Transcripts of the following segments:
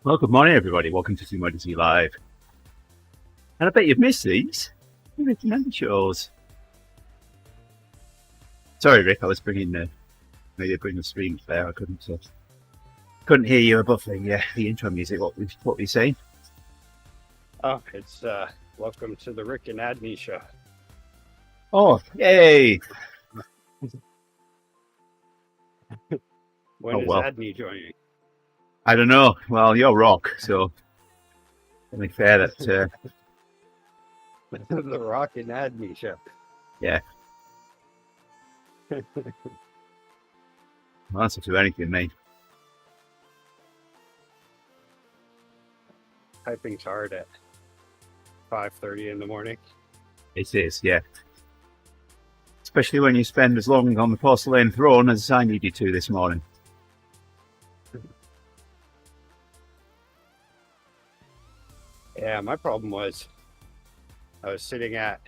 Well, good morning, everybody. Welcome to TeamODZ Live. And I bet you've missed these. Rick and Adny shows. Sorry, Rick, I was bringing the stream there. I couldn't hear you above the intro music. What were you saying? Oh, it's welcome to the Rick and Adny show. Oh, yay! When is Adny joining? I don't know. Well, you're Rock, so only fair that The Rock and Adny show. Yeah. I'll answer to anything, mate. Typing's hard at 5:30 in the morning. It is, yeah. Especially when you spend as long on the porcelain throne as I need you to this morning. Yeah, my problem was I was sitting I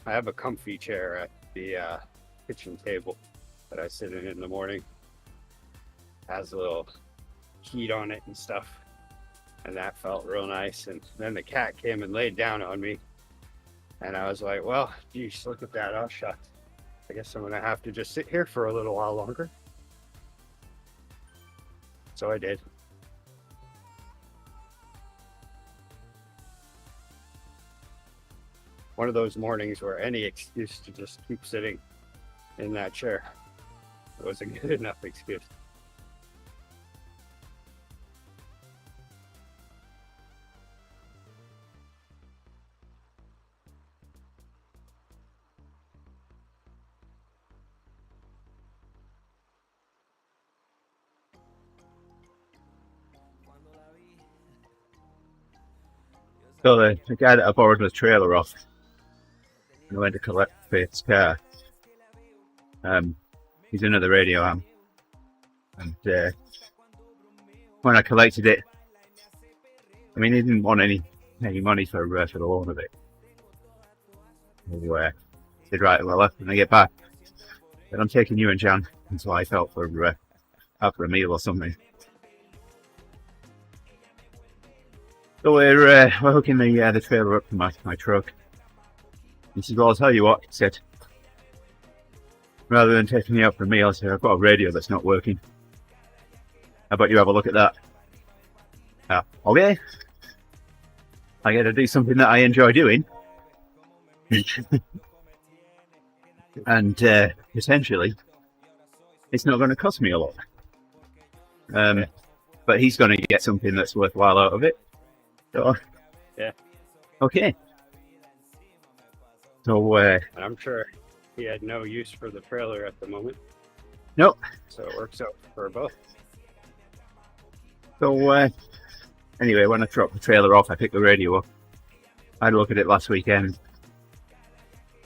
have a comfy chair at the kitchen table that I sit in the morning. It has a little heat on it and stuff. And that felt real nice. And then the cat came and laid down on me. And I was like, well, geez, look at that. Oh, shucks. I guess I'm going to have to just sit here for a little while longer. So I did. One of those mornings where any excuse to just keep sitting in that chair was a good enough excuse. So the guy that I borrowed the trailer off, and I went to collect Faith's car. He's another radio am, and when I collected it, I mean, he didn't want any money for the loan of it. Anyway, I said, right, well, when I get back, then I'm taking you and Jan until I felt for after a meal or something. So we're hooking the trailer up to my truck. He said, well, I'll tell you what, he said, rather than taking me out for a meal, I said, I've got a radio that's not working. How about you have a look at that? Okay. I get to do something that I enjoy doing. And essentially, it's not going to cost me a lot. But he's going to get something that's worthwhile out of it. So, yeah. Okay. So, I'm sure he had no use for the trailer at the moment. Nope. So it works out for both. So, anyway, when I dropped the trailer off, I picked the radio up. I had a look at it last weekend.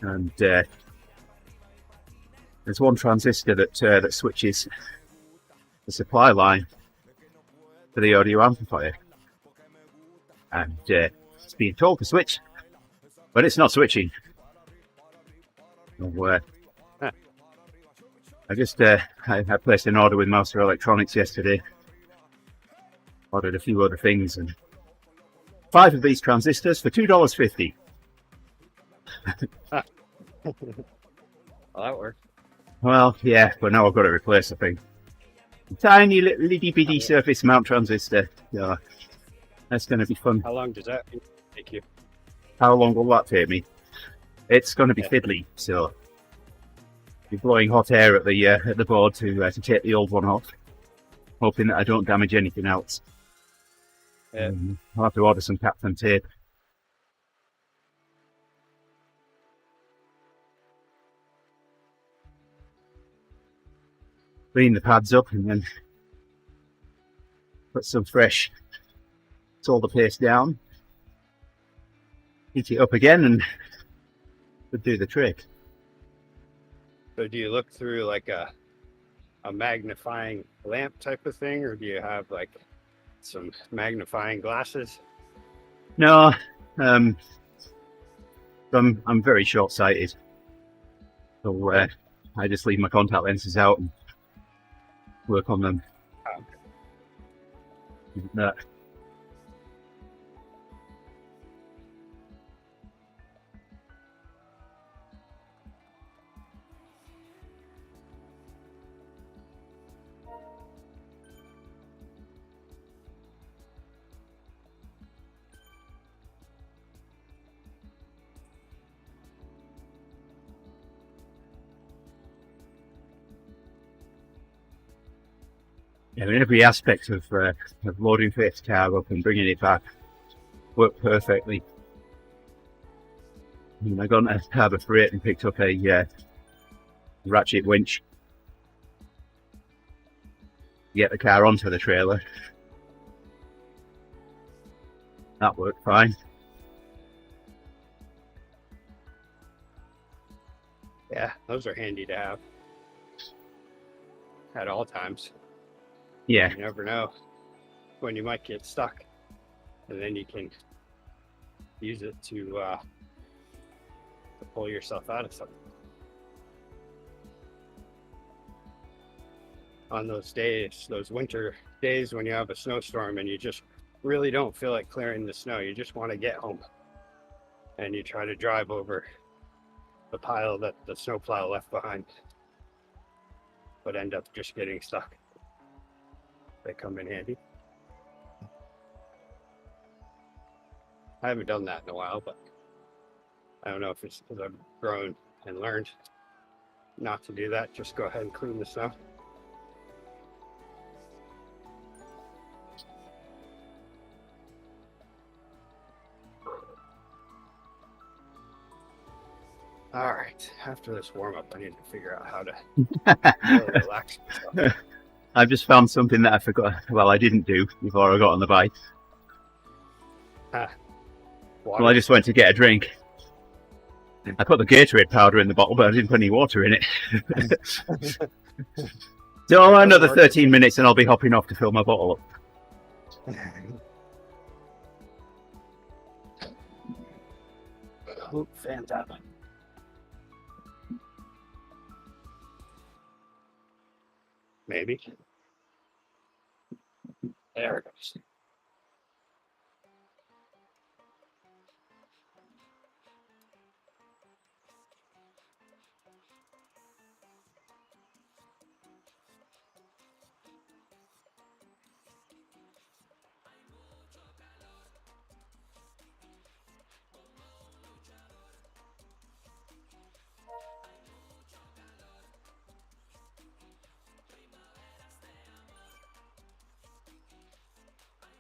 And there's one transistor that switches the supply line for the audio amplifier. And it's being told to switch, but it's not switching. So, I just I placed an order with Master Electronics yesterday. Ordered a few other things, and 5 of these transistors for $2.50. Well, that worked. Well, yeah, but now I've got to replace the thing. Tiny little itty bitty surface mount transistor. Yeah, that's going to be fun. How long does that take you? How long will that take me? It's going to be fiddly, so be blowing hot air at the board to take the old one off, hoping that I don't damage anything else. Yeah. I'll have to order some Captain tape. Clean the pads up and then put some fresh solder paste down. Heat it up again and would do the trick. So do you look through like a magnifying lamp type of thing, or do you have like some magnifying glasses? No, I'm very short-sighted, so I just leave my contact lenses out and work on them. Oh, okay. Yeah, I mean, every aspect of loading Faith's car up and bringing it back worked perfectly. I mean, I got on Harbour Freight and picked up a ratchet winch to get the car onto the trailer. That worked fine. Yeah, those are handy to have at all times. Yeah, You never know when you might get stuck, and then you can use it to pull yourself out of something. On those days, those winter days when you have a snowstorm and you just really don't feel like clearing the snow, you just want to get home, and you try to drive over the pile that the snowplow left behind, but end up just getting stuck. They come in handy. I haven't done that in a while, but I don't know if it's because I've grown and learned not to do that. Just go ahead and clean the snow. All right, after this warm-up, I need to figure out how to really relax myself. I've just found something that I forgot. Well, I didn't do before I got on the bike. Well, I just went to get a drink. I put the Gatorade powder in the bottle, but I didn't put any water in it. So another 13 minutes and I'll be hopping off to fill my bottle up. Oh, fantastic. Maybe. There it goes.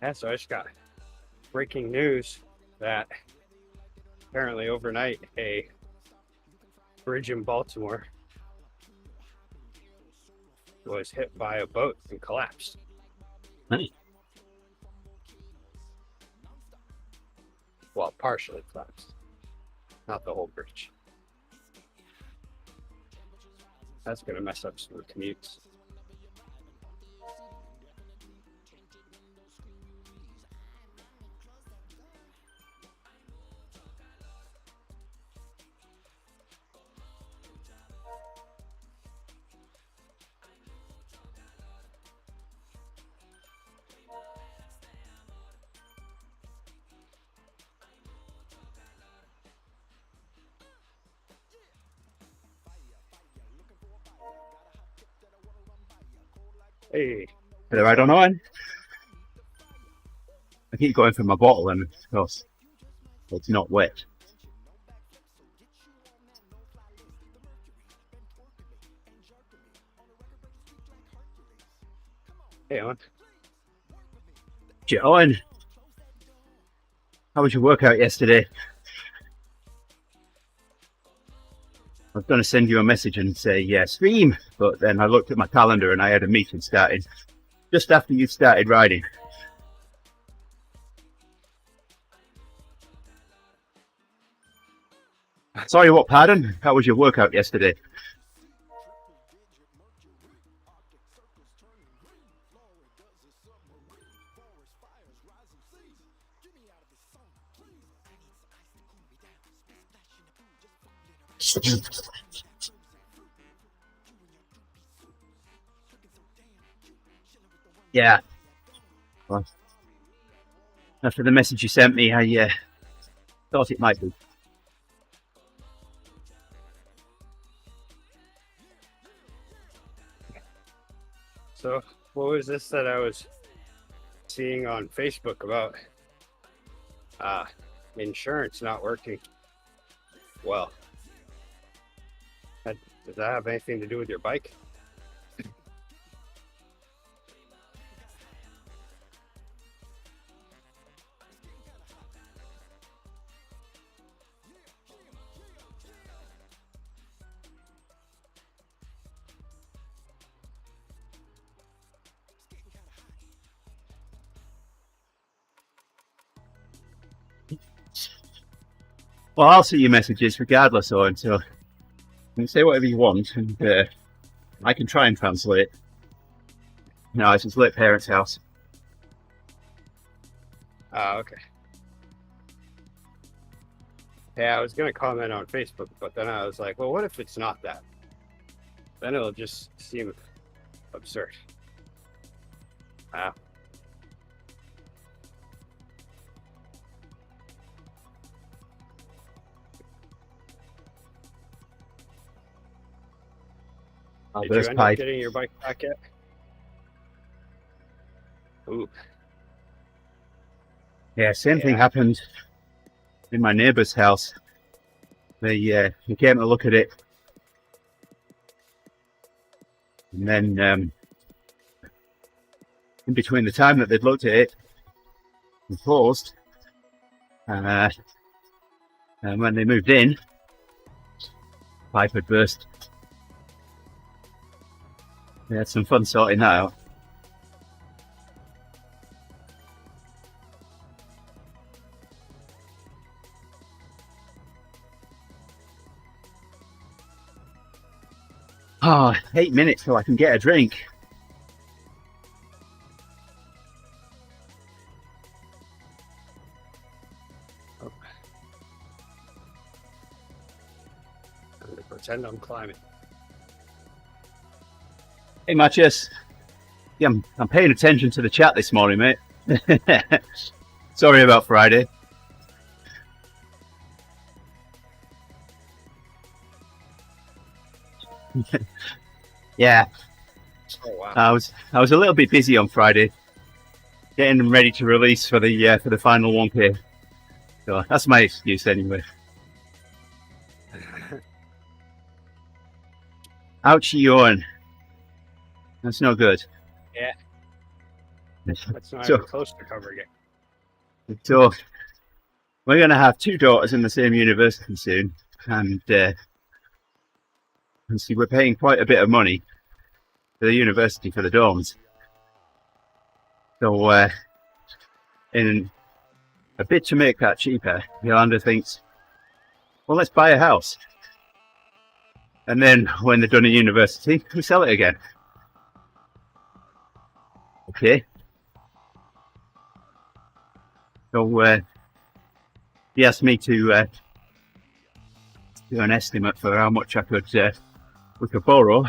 Yeah, so I just got breaking news that apparently overnight a bridge in Baltimore was hit by a boat and collapsed. Nice. Well, partially collapsed, not the whole bridge. That's going to mess up some commutes. Hey. Are they right on line? I keep going for my bottle and of course it's not wet. Hey, Owen. Owen, how was your workout yesterday? I was going to send you a message and say, yeah, stream, but then I looked at my calendar and I had a meeting starting just after you started riding. Sorry, what, pardon? How was your workout yesterday? Yeah. Well, after the message you sent me, I thought it might be. So, what was this that I was seeing on Facebook about insurance not working? Well, does that have anything to do with your bike? Well, I'll see your messages regardless, Owen, so you can say whatever you want, and I can try and translate. No, it's his late parents' house. Oh, okay. Yeah, I was going to comment on Facebook, but then I was like, well, what if it's not that? Then it'll just seem absurd. Wow. Did you end up getting your bike back yet? Ooh. Yeah, same thing happened in my neighbour's house. They came to look at it, and then in between the time that they'd looked at it and paused, and when they moved in, pipe had burst. They had some fun sorting that out. Oh, 8 minutes till I can get a drink. I'm going to pretend I'm climbing. Hey, Matches. Yeah, I'm paying attention to the chat this morning, mate. Sorry about Friday. Yeah. Oh, wow. I was a little bit busy on Friday, getting them ready to release for the final 1K. So that's my excuse anyway. Ouchie, Owen. That's no good. Yeah. That's not So- even close to covering it. So we're going to have 2 daughters in the same university soon, and see, we're paying quite a bit of money for the university for the dorms. So in a bid to make that cheaper, Yolanda thinks, well, let's buy a house. And then when they're done at university, we sell it again. Okay. So he asked me to do an estimate for how much we could borrow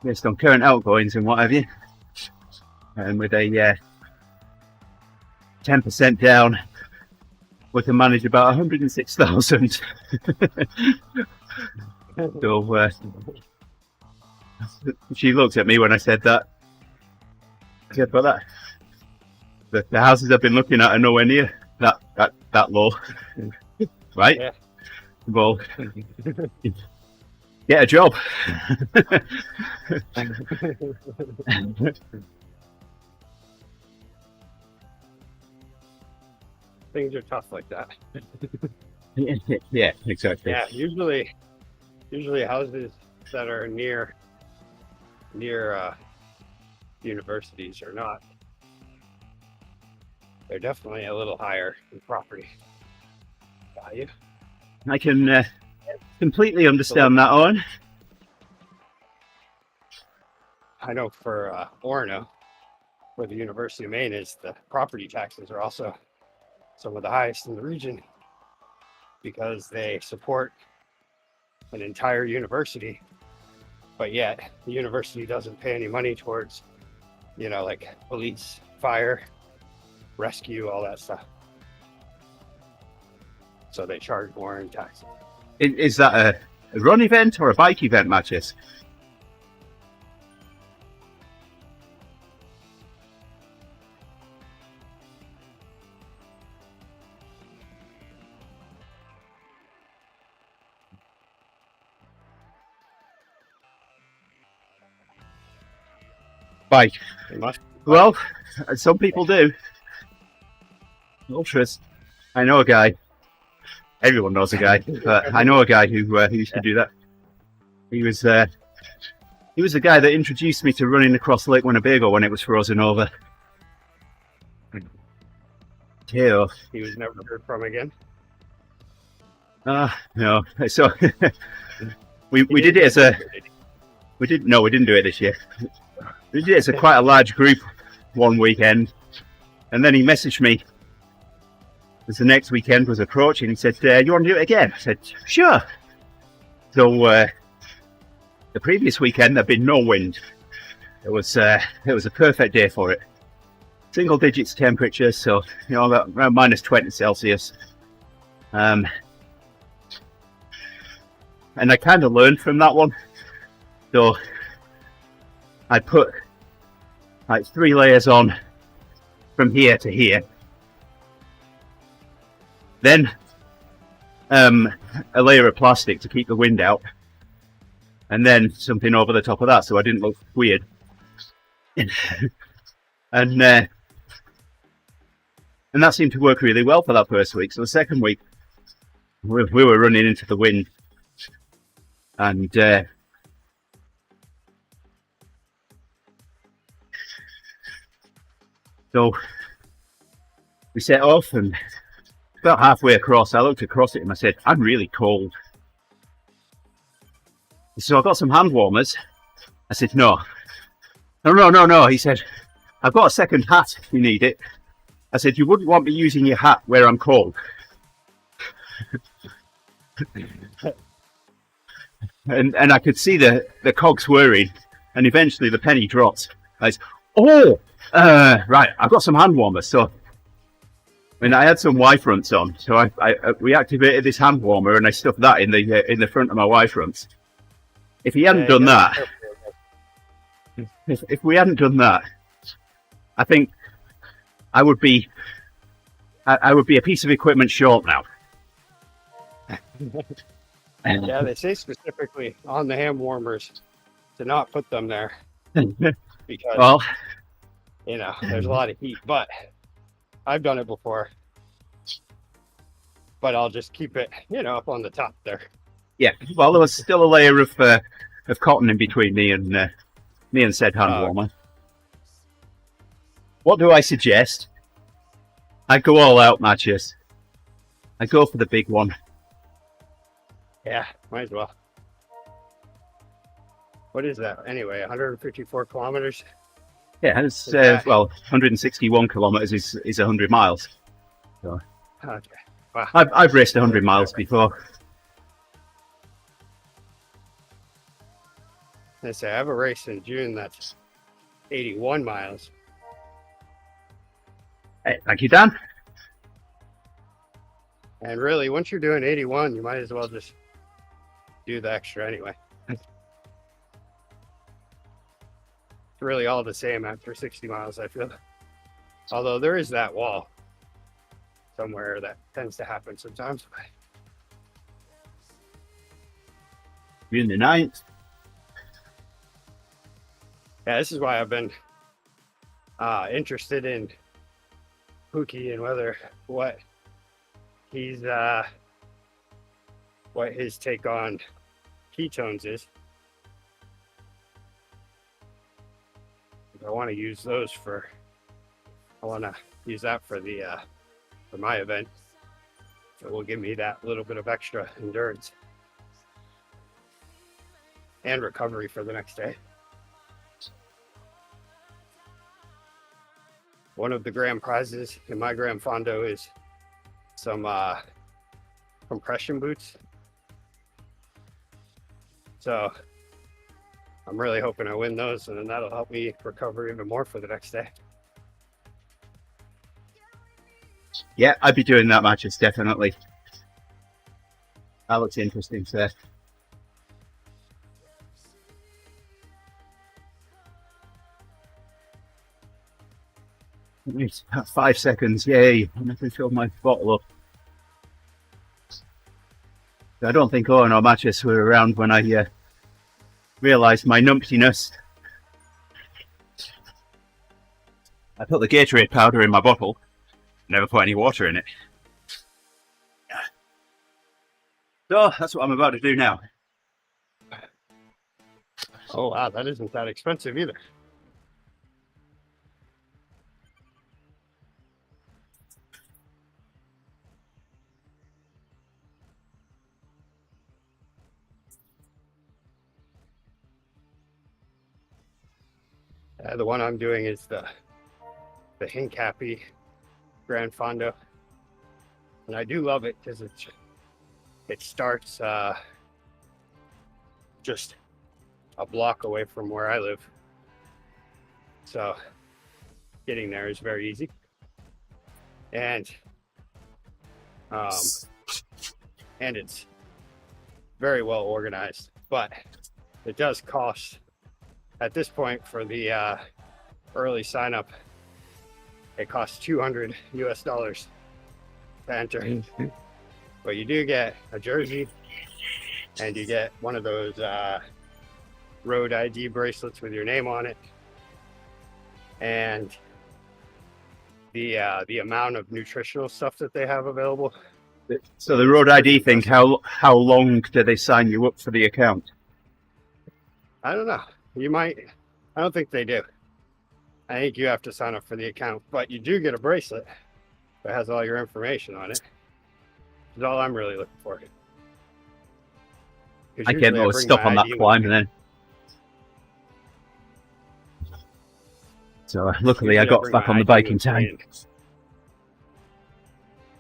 based on current outgoings and what have you. And with a 10% down, we can manage about 106,000. So she looked at me when I said that. I said, but the houses I've been looking at are nowhere near that low, right? Yeah. Well, get a job. Things are tough like that. Yeah, exactly. Yeah, usually houses that are near universities are not. They're definitely a little higher in property value. I can completely understand that, Owen. I know for Orono, where the University of Maine is, the property taxes are also some of the highest in the region because they support an entire university, but yet the university doesn't pay any money towards, like police, fire, rescue, all that stuff. So they charge more in taxes. Is that a run event or a bike event, Matches? Bike. They must. Well, some people do. Ultras. I know a guy. Everyone knows a guy, but I know a guy who used to do that. He was the guy that introduced me to running across Lake Winnebago when it was frozen over. Yeah. He was never heard from again. No. So we did it as a we didn't do it this year. We did it as a quite a large group one weekend, and then he messaged me as the next weekend was approaching. He said, "You want to do it again?" I said, "Sure." So the previous weekend there'd been no wind. It was a perfect day for it. Single digits temperature, so about around minus 20 Celsius. And I kind of learned from that one. So I put like 3 layers on from here to here. Then a layer of plastic to keep the wind out. And then something over the top of that so I didn't look weird. And that seemed to work really well for that first week. So the second week, we were running into the wind. And so we set off, and about halfway across, I looked across it and I said, "I'm really cold." So I got some hand warmers. I said, No. He said, "I've got a second hat if you need it." I said, "You wouldn't want me using your hat where I'm cold." and I could see the cogs whirring, and eventually the penny dropped. I said, "Oh, right, I've got some hand warmers." So I had some Y fronts on, so we activated this hand warmer and I stuffed that in the front of my Y fronts. If he hadn't done that, if we hadn't done that, I think I would be a piece of equipment short now. Yeah, they say specifically on the hand warmers to not put them there because Well, there's a lot of heat. But I've done it before. But I'll just keep it, up on the top there. Yeah. Well, there was still a layer of cotton in between me and said hand warmer. What do I suggest? I go all out, matches. I go for the big one. Yeah, might as well. What is that? Anyway, 154 kilometers? Yeah, it's 161 kilometers is 100 miles. So, okay. Wow. I've raced 100 miles before. I say I have a race in June that's 81 miles. Hey, thank you, Dan. And really, once you're doing 81, you might as well just do the extra anyway. It's really all the same after 60 miles, I feel. Although there is that wall somewhere that tends to happen sometimes. We're in the 9th. Yeah, this is why I've been interested in Pookie and what his take on ketones is. I want to use that for my event. So it will give me that little bit of extra endurance and recovery for the next day. One of the grand prizes in my grand fondo is some compression boots. So I'm really hoping I win those, and then that'll help me recover even more for the next day. Yeah, I'd be doing that, matches, definitely. That looks interesting, sir. It's 5 seconds, yay. I'm going to fill my bottle up. I don't think Owen or Matches were around when I realised my numptiness. I put the Gatorade powder in my bottle, never put any water in it. So that's what I'm about to do now. Oh wow, that isn't that expensive either. The one I'm doing is the Hincapie Grand Fondo, and I do love it because it starts just a block away from where I live, so getting there is very easy, and it's very well organized. But it does cost at this point for the early sign up. It costs $200 US to enter, but you do get a jersey, and you get one of those road ID bracelets with your name on it, and the amount of nutritional stuff that they have available. So the road ID thing, how long do they sign you up for the account? I don't know. You might. I don't think they do. I think you have to sign up for the account, but you do get a bracelet that has all your information on it. That's all I'm really looking for. I can't always stop on that climb then. So luckily I got back on the bike in time.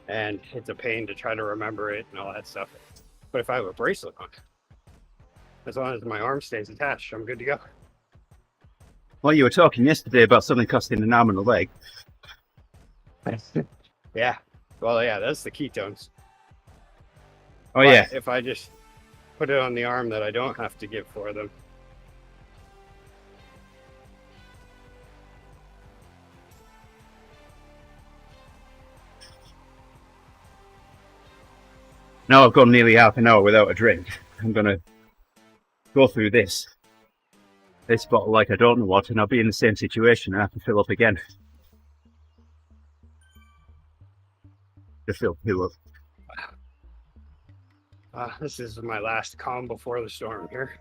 And it's a pain to try to remember it and all that stuff. But if I have a bracelet on, as long as my arm stays attached, I'm good to go. Well, you were talking yesterday about something costing an arm and a leg. Yeah. Well, yeah, that's the ketones. Oh, yeah. If I just put it on the arm that I don't have to give for them. Now I've gone nearly half an hour without a drink. I'm going to go through this bottle like I don't know what, and I'll be in the same situation. I have to fill up again. To fill up. This is my last calm before the storm here.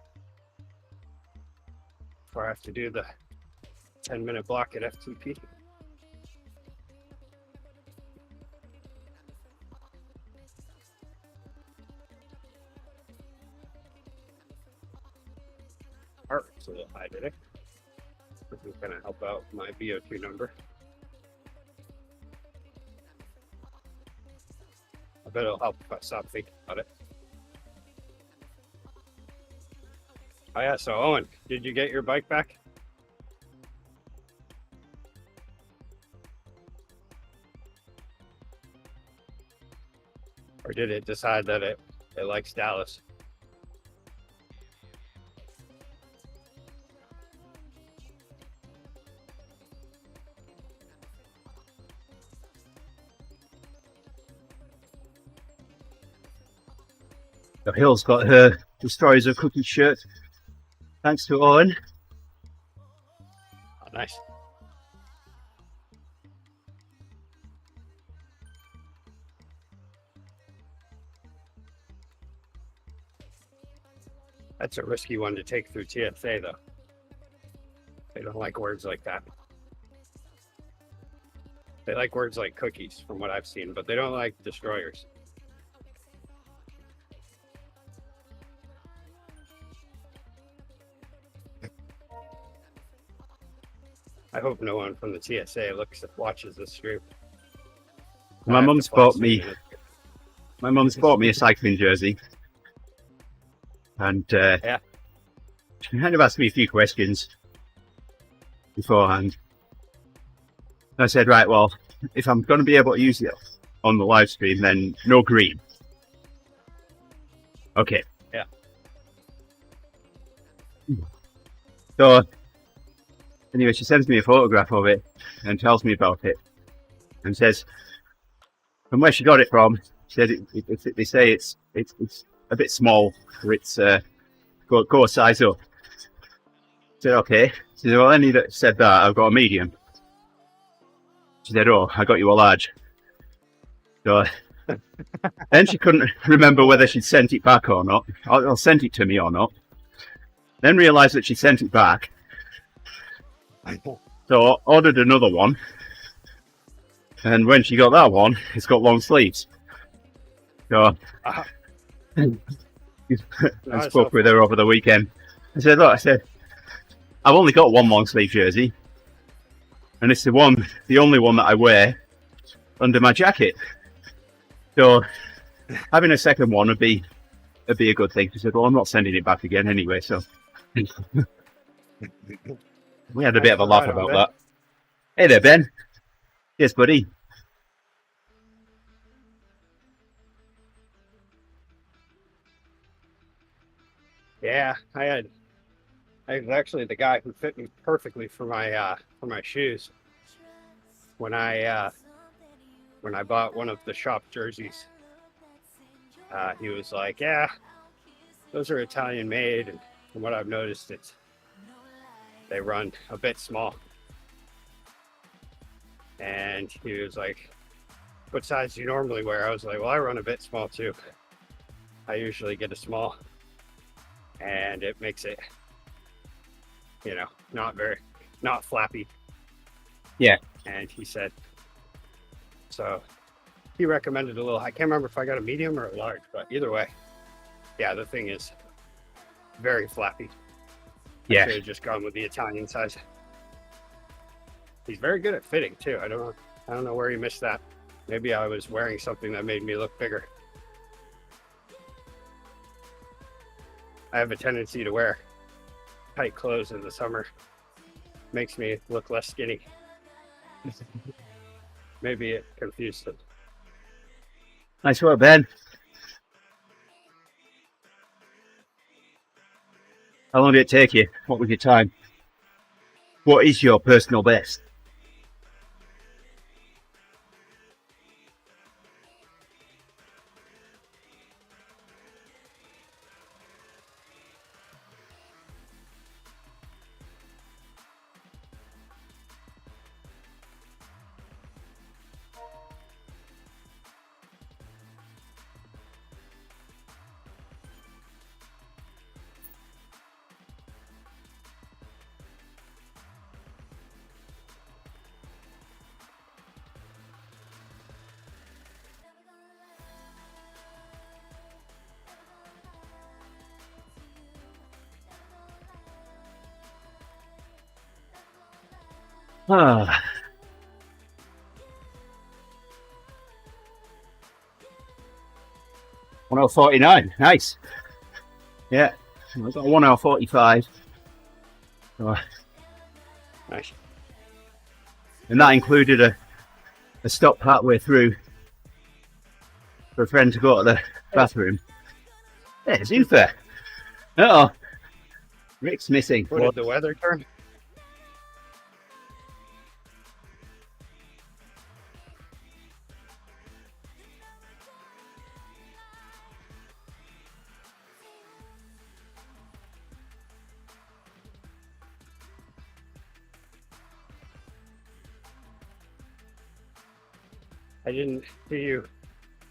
Before I have to do the 10-minute block at FTP. Heart rate's a little high today. This is going to help out my VO2 number. I bet it'll help if I stop thinking about it. Oh yeah, so Owen, did you get your bike back? Or did it decide that it likes Dallas? The Hill's got her Destroyers of Cookie shirt. Thanks to Owen. Oh, nice. That's a risky one to take through TSA, though. They don't like words like that. They like words like cookies, from what I've seen, but they don't like destroyers. I hope no one from the TSA watches this stream. My mum's bought me a cycling jersey, and yeah, she kind of asked me a few questions beforehand. I said, right, well, if I'm going to be able to use it on the live stream, then no green. Okay. Yeah. So anyway, she sends me a photograph of it and tells me about it, and says from where she got it from. She said they say it's a bit small for its go size up. I said okay. She said, well, any that said that, I've got a medium. She said, oh, I got you a large. So then she couldn't remember whether she'd sent it back or not, or sent it to me or not. Then realised that she sent it back. So ordered another one, and when she got that one, it's got long sleeves. So I spoke with her over the weekend. I said, look, I've only got one long sleeve jersey, and it's the only one that I wear under my jacket. So having a second one would be a good thing. She said, "Well, I'm not sending it back again anyway." So we had a bit of a laugh about that. Hey there, Ben. Yes, buddy. Yeah, I was actually the guy who fit me perfectly for my shoes when I bought one of the shop jerseys. He was like, "Yeah, those are Italian made, and from what I've noticed, they run a bit small." And he was like, "What size do you normally wear?" I was like, "Well, I run a bit small too. I usually get a small, and it makes it, not flappy." Yeah. And he said, so he recommended a little, I can't remember if I got a medium or a large, but either way, yeah, the thing is very flappy. Yeah. I should have just gone with the Italian size. He's very good at fitting too. I don't know where he missed that. Maybe I was wearing something that made me look bigger. I have a tendency to wear tight clothes in the summer. Makes me look less skinny. Maybe it confused him. Nice work, Ben. How long did it take you? What was your time? What is your personal best? Ah. $1:49. Nice. Yeah. I got $1:45. Oh. Nice. And that included a stop partway through for a friend to go to the bathroom. Yeah, it's Uther. Uh-oh. Rick's missing. What did the weather turn? I didn't see you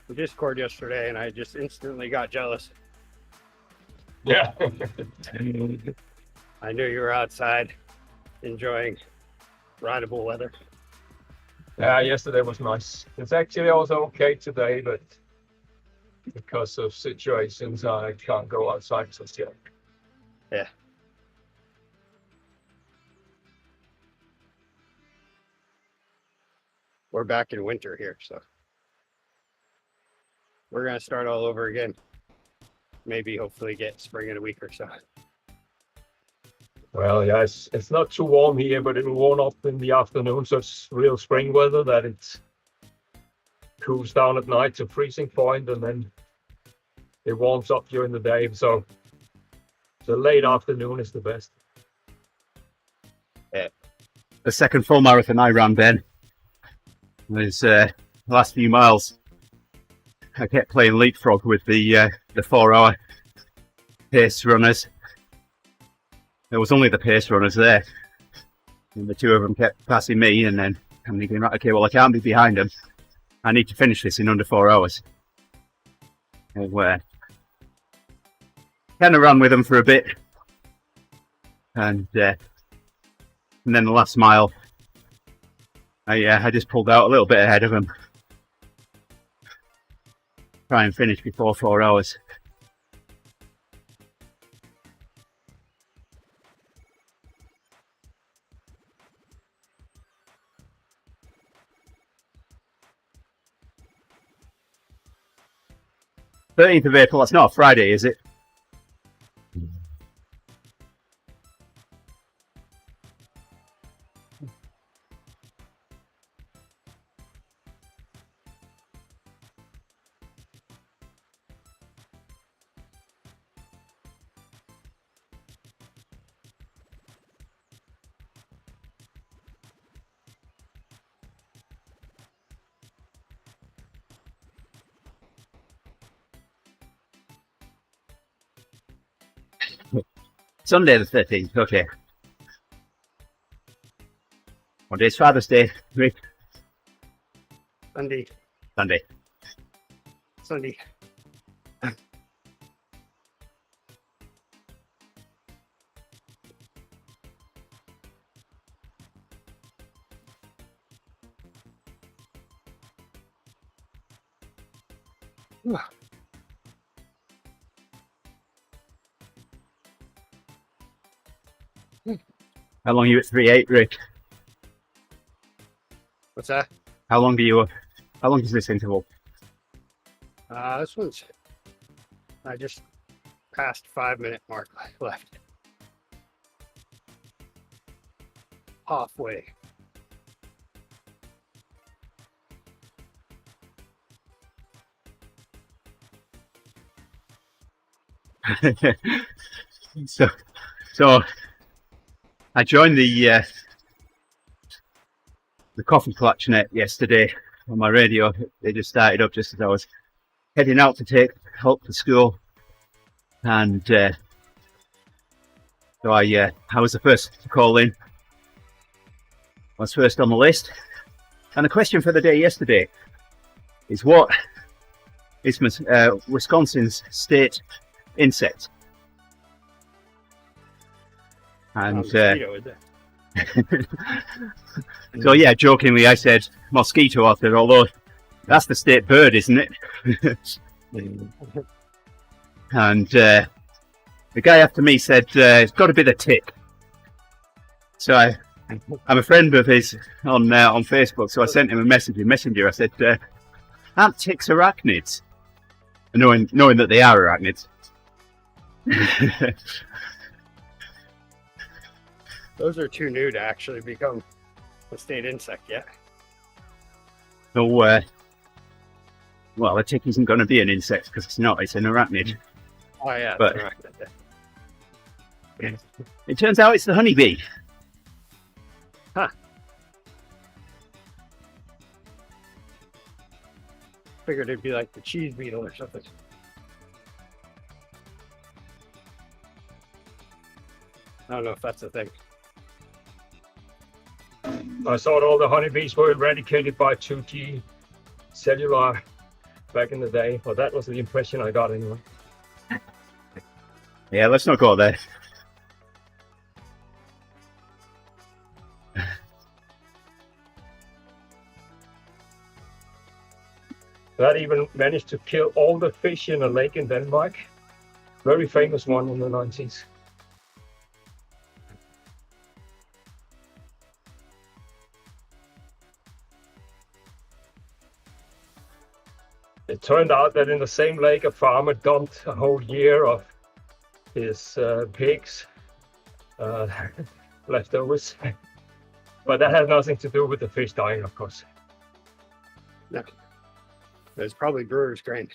in Discord yesterday, and I just instantly got jealous. Yeah. I knew you were outside enjoying rideable weather. Yeah, yesterday was nice. It's actually also okay today, but because of situations, I can't go outside just yet. Yeah. We're back in winter here, so we're going to start all over again. Maybe hopefully get spring in a week or so. Well, yeah, it's not too warm here, but it'll warm up in the afternoon, so it's real spring weather that it cools down at night to freezing point, and then it warms up during the day. So the late afternoon is the best. Yeah. The second full marathon I ran, Ben, was the last few miles. I kept playing leapfrog with the 4 hour pace runners. There was only the pace runners there, and the two of them kept passing me, and then I'm thinking, right, okay, well, I can't be behind them. I need to finish this in under 4 hours. And kind of ran with them for a bit, and then the last mile, I just pulled out a little bit ahead of them. Try and finish before 4 hours. 13th of April, that's not a Friday, is it? Sunday the 13th, okay. What day's Father's Day, Rick? Sunday. Sunday. Sunday. How long are you at 3.8, Rick? What's that? How long is this interval? This one's, I just passed 5-minute mark left. Halfway. so I joined the coffee collection yesterday on my radio. They just started up just as I was heading out to take help to school, and so I was the first to call in. I was first on the list, and the question for the day yesterday is, what is Wisconsin's state insect? And Mosquito, is it? so yeah, jokingly I said mosquito out there, although that's the state bird, isn't it? And the guy after me said it's got to be the tick. So I'm a friend of his on Facebook, so I sent him a message in Messenger. I said, aren't ticks arachnids? Knowing that they are arachnids. Those are too new to actually become a state insect yet. So, well, a tick isn't going to be an insect because it's not. It's an arachnid. Oh yeah, But- it's an arachnid. It turns out it's the honeybee. Figured it'd be like the cheese beetle or something. I don't know if that's a thing. I thought all the honeybees were eradicated by 2G cellular back in the day. Well, that was the impression I got anyway. Yeah, let's not go there. That even managed to kill all the fish in a lake in Denmark. Very famous one in the 90s. It turned out that in the same lake, a farmer dumped a whole year of his pigs, leftovers. But that has nothing to do with the fish dying, of course. No. There's probably brewer's grain.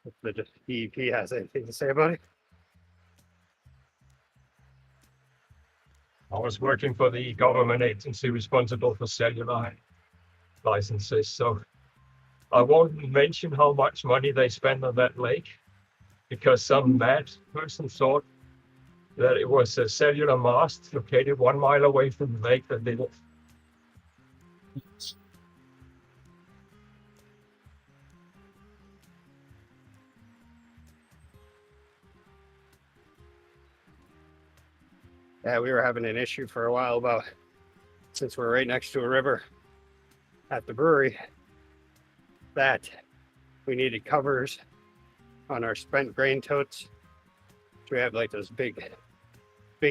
If the DEP has anything to say about it. I was working for the government agency responsible for cellular licenses, so I won't mention how much money they spent on that lake, because some mad person thought that it was a cellular mast located 1 mile away from the lake that did it. Yeah, we were having an issue for a while about, since we're right next to a river at the brewery, that we needed covers on our spent grain totes. We have like those big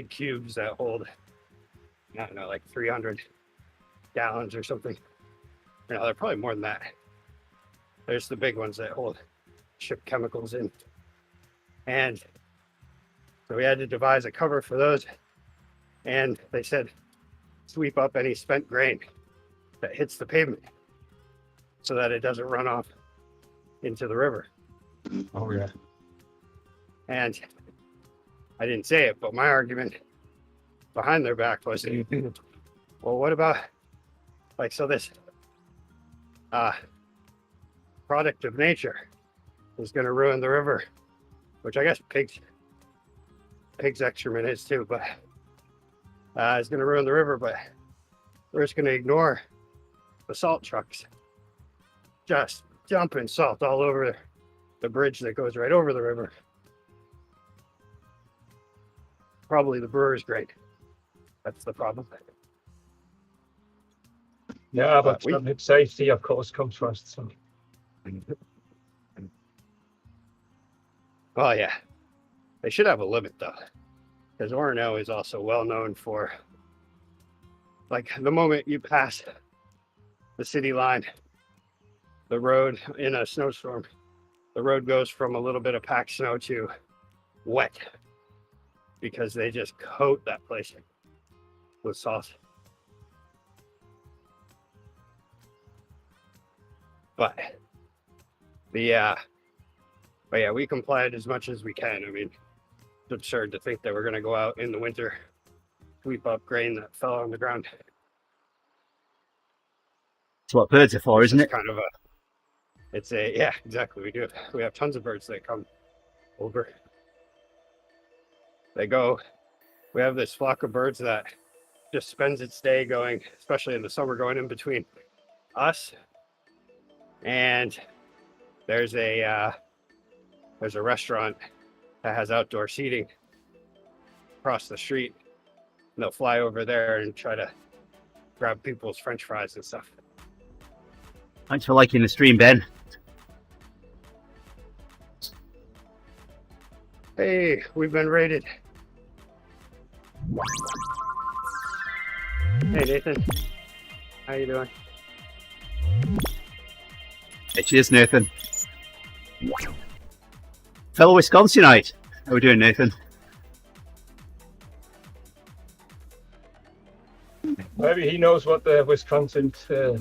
cubes that hold, I don't know, like 300 gallons or something. No, they're probably more than that. There's the big ones that hold ship chemicals in. And so we had to devise a cover for those. And they said, sweep up any spent grain that hits the pavement so that it doesn't run off into the river. Oh yeah. And I didn't say it, but my argument behind their back was, well, what about, like, so this product of nature is going to ruin the river, which I guess pigs excrement is too, but it's going to ruin the river, but we're just going to ignore the salt trucks just dumping salt all over the bridge that goes right over the river. Probably the brewer's grade. That's the problem. Yeah, but safety, of course, comes first. So. Well, yeah, they should have a limit though, because Orono is also well known for, like, the moment you pass the city line, the road in a snowstorm, the road goes from a little bit of packed snow to wet because they just coat that place with salt. But yeah, we complied as much as we can. I mean, it's absurd to think that we're going to go out in the winter, sweep up grain that fell on the ground. It's what birds are for, isn't it? Yeah, exactly. We have tons of birds that come over. We have this flock of birds that just spends its day going, especially in the summer, going in between us. And there's a restaurant that has outdoor seating across the street. And they'll fly over there and try to grab people's French fries and stuff. Thanks for liking the stream, Ben. Hey, we've been raided. Hey, Nathan. How you doing? Hey, cheers, Nathan. Fellow Wisconsinite. How are we doing, Nathan? Maybe he knows what the Wisconsin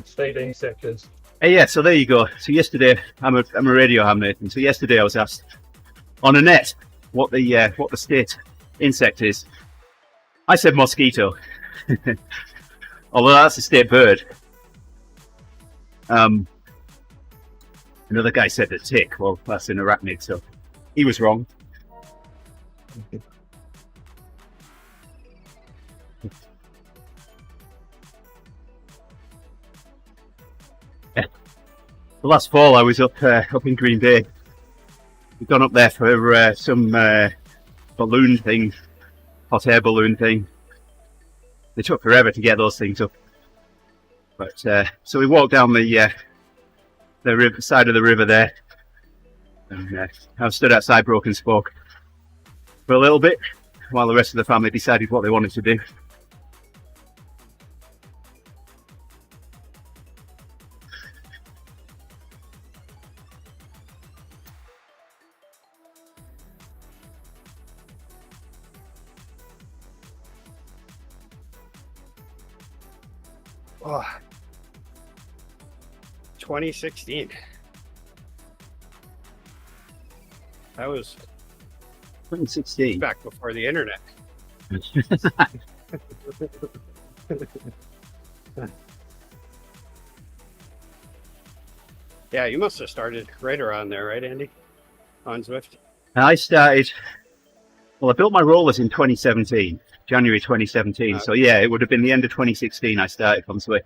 state insect is. Hey, yeah, so there you go. So yesterday, I'm a radio ham, Nathan. So yesterday I was asked on a net what the state insect is. I said mosquito. Although that's a state bird. Another guy said a tick. Well, that's an arachnid, so he was wrong. Yeah. The last fall I was up in Green Bay. We'd gone up there for some balloon thing, hot air balloon thing. They took forever to get those things up. But so we walked down the river, side of the river there. And I stood outside Broken Spoke for a little bit while the rest of the family decided what they wanted to do. Oh, 2016. That was 2016. back before the internet. Yeah, you must have started right around there, right, Andy? On Zwift? I started, well, I built my rollers in 2017, January 2017. So yeah, it would have been the end of 2016 I started on Zwift.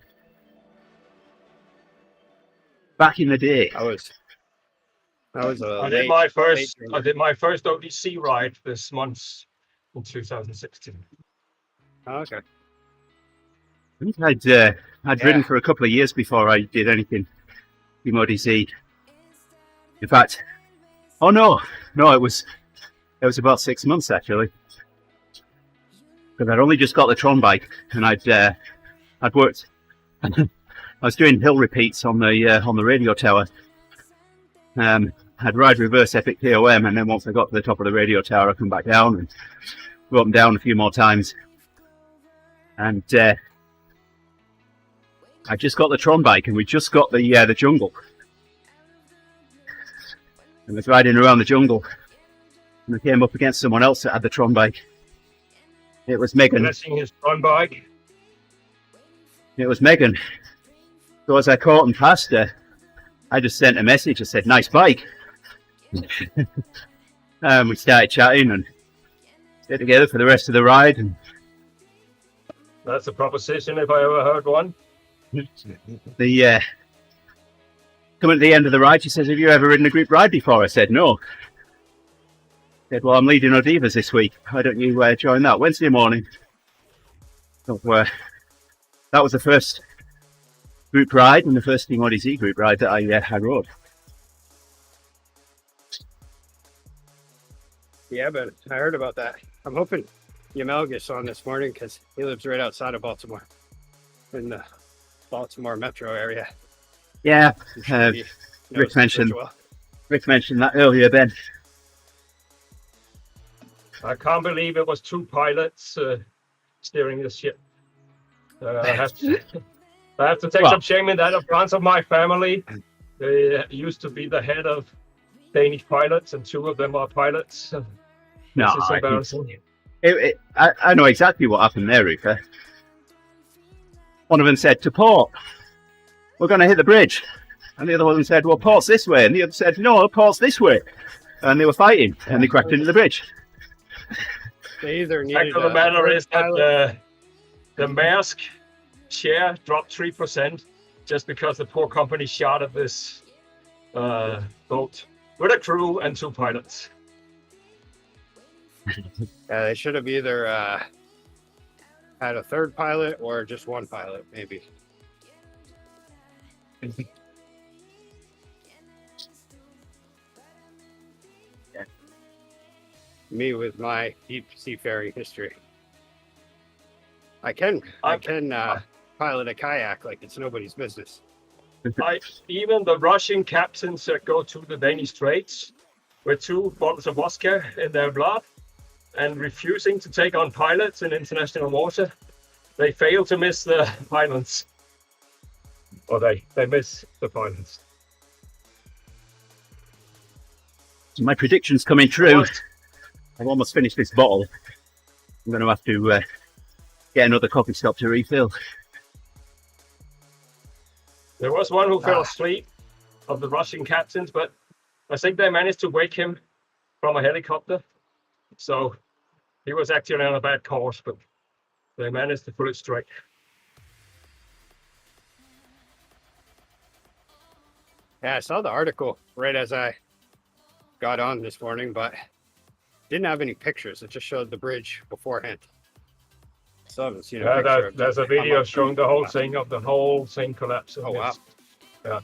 Back in the day. I did my first ODC ride this month in 2016. Oh, okay. I think I'd ridden for a couple of years before I did anything TeamODZ. In fact, oh no, it was about 6 months actually, because I'd only just got the Tron bike and I'd worked. I was doing hill repeats on the radio tower, I'd ride reverse epic POM, and then once I got to the top of the radio tower, I'd come back down and go up and down a few more times. And I just got the Tron bike, and we just got the jungle. And I was riding around the jungle, and I came up against someone else that had the Tron bike. It was Megan. Blessing his Tron bike. It was Megan. So as I caught and passed her, I just sent a message. I said, "Nice bike." We started chatting and stayed together for the rest of the ride. And that's a proposition if I ever heard one. the coming to the end of the ride, she says, "Have you ever ridden a group ride before?" I said, "No." I said, "Well, I'm leading Odivas this week. Why don't you join that Wednesday morning?" So that was the first group ride and the first TeamODZ group ride that I rode. Yeah, but I heard about that. I'm hoping Amalgam's on this morning because he lives right outside of Baltimore, in the Baltimore metro area. Yeah, He Rick knows mentioned well. that earlier, Ben. I can't believe it was 2 pilots steering the ship. I have to take some shame in that. A branch of my family, they used to be the head of Danish pilots, and 2 of them are pilots. No, This is embarrassing. I know exactly what happened there, Ruka. One of them said, "To port, we're going to hit the bridge." And the other one said, "Well, port's this way." And the other said, "No, port's this way." And they were fighting, and they crashed into the bridge. They either The needed fact of the matter is that the Maersk share dropped 3% just because the poor company chartered this boat with a crew and 2 pilots. they should have either had a 3rd pilot or just 1 pilot, maybe. Me with my deep seafaring history. I can pilot a kayak like it's nobody's business. Even the Russian captains that go to the Danish Straits with 2 bottles of vodka in their blood and refusing to take on pilots in international water, they fail to miss the pilots. Or they miss the pilots. My prediction's coming true. I've almost finished this bottle. I'm going to have to get another coffee stop to refill. There was one who fell asleep of the Russian captains, but I think they managed to wake him from a helicopter. So he was actually on a bad course, but they managed to pull it straight. Yeah, I saw the article right as I got on this morning, but didn't have any pictures. It just showed the bridge beforehand. So I haven't seen a picture. There's a video showing the whole thing of the whole thing collapsing. Oh, wow. Yeah.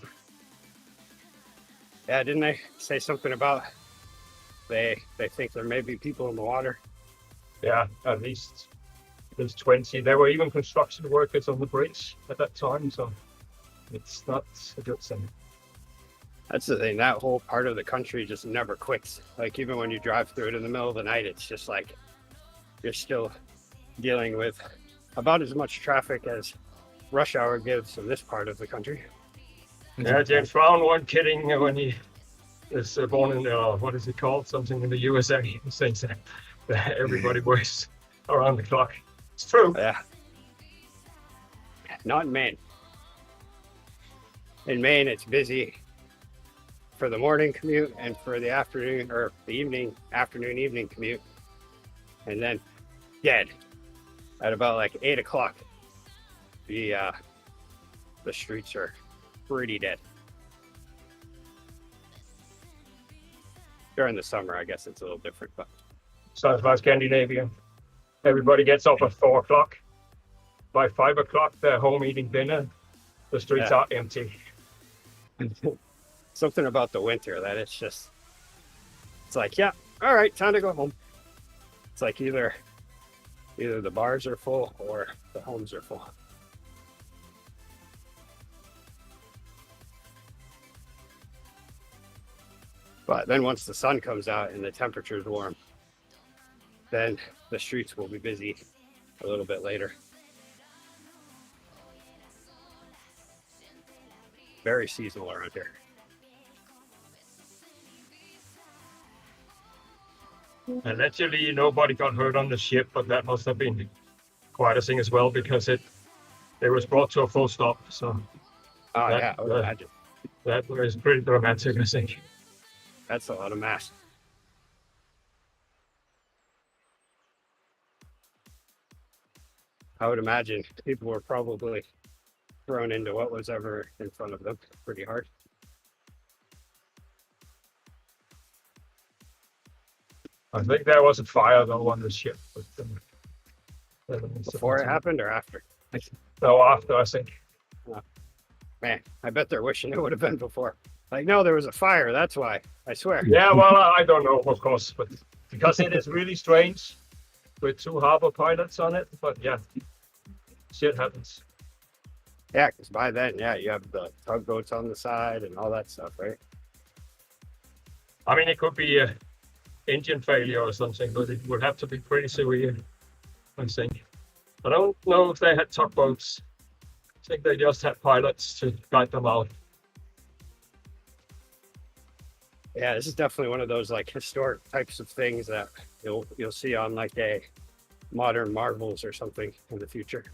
Yeah, didn't they say something about they think there may be people in the water? Yeah, at least 20. There were even construction workers on the bridge at that time, so it's not a good thing. That's the thing. That whole part of the country just never quits. Like, even when you drive through it in the middle of the night, it's just like you're still dealing with about as much traffic as rush hour gives in this part of the country. Yeah, James Brown wasn't kidding when he was born in, what is it called? Something in the USA. He says that everybody works around the clock. It's true. Yeah. Not in Maine. In Maine, it's busy for the morning commute and for the afternoon or the evening commute, and then dead at about like 8 o'clock. The streets are pretty dead. During the summer, I guess it's a little different, but Sounds like Scandinavia. Everybody gets up at 4 o'clock. By 5 o'clock, they're home eating dinner. The streets are empty. something about the winter that it's like, yeah, all right, time to go home. It's like either the bars are full or the homes are full. But then once the sun comes out and the temperature is warm, then the streets will be busy a little bit later. Very seasonal around here. And actually, nobody got hurt on the ship, but that must have been quite a thing as well because it was brought to a full stop. So Oh yeah, I would imagine. That was pretty dramatic, I think. That's a lot of mass. I would imagine people were probably thrown into what was ever in front of them pretty hard. I think there was a fire though on the ship. But, Before it happened or after? No, after, I think. Man, I bet they're wishing it would have been before. Like, no, there was a fire. That's why. I swear. Yeah, well, I don't know, of course, but because it is really strange with 2 harbor pilots on it. But yeah, shit happens. Yeah, because by then, yeah, you have the tugboats on the side and all that stuff, right? I mean, it could be a engine failure or something, but it would have to be pretty severe, I think. I don't know if they had tugboats. I think they just had pilots to guide them out. Yeah, this is definitely one of those like historic types of things that you'll see on like a modern Marvels or something in the future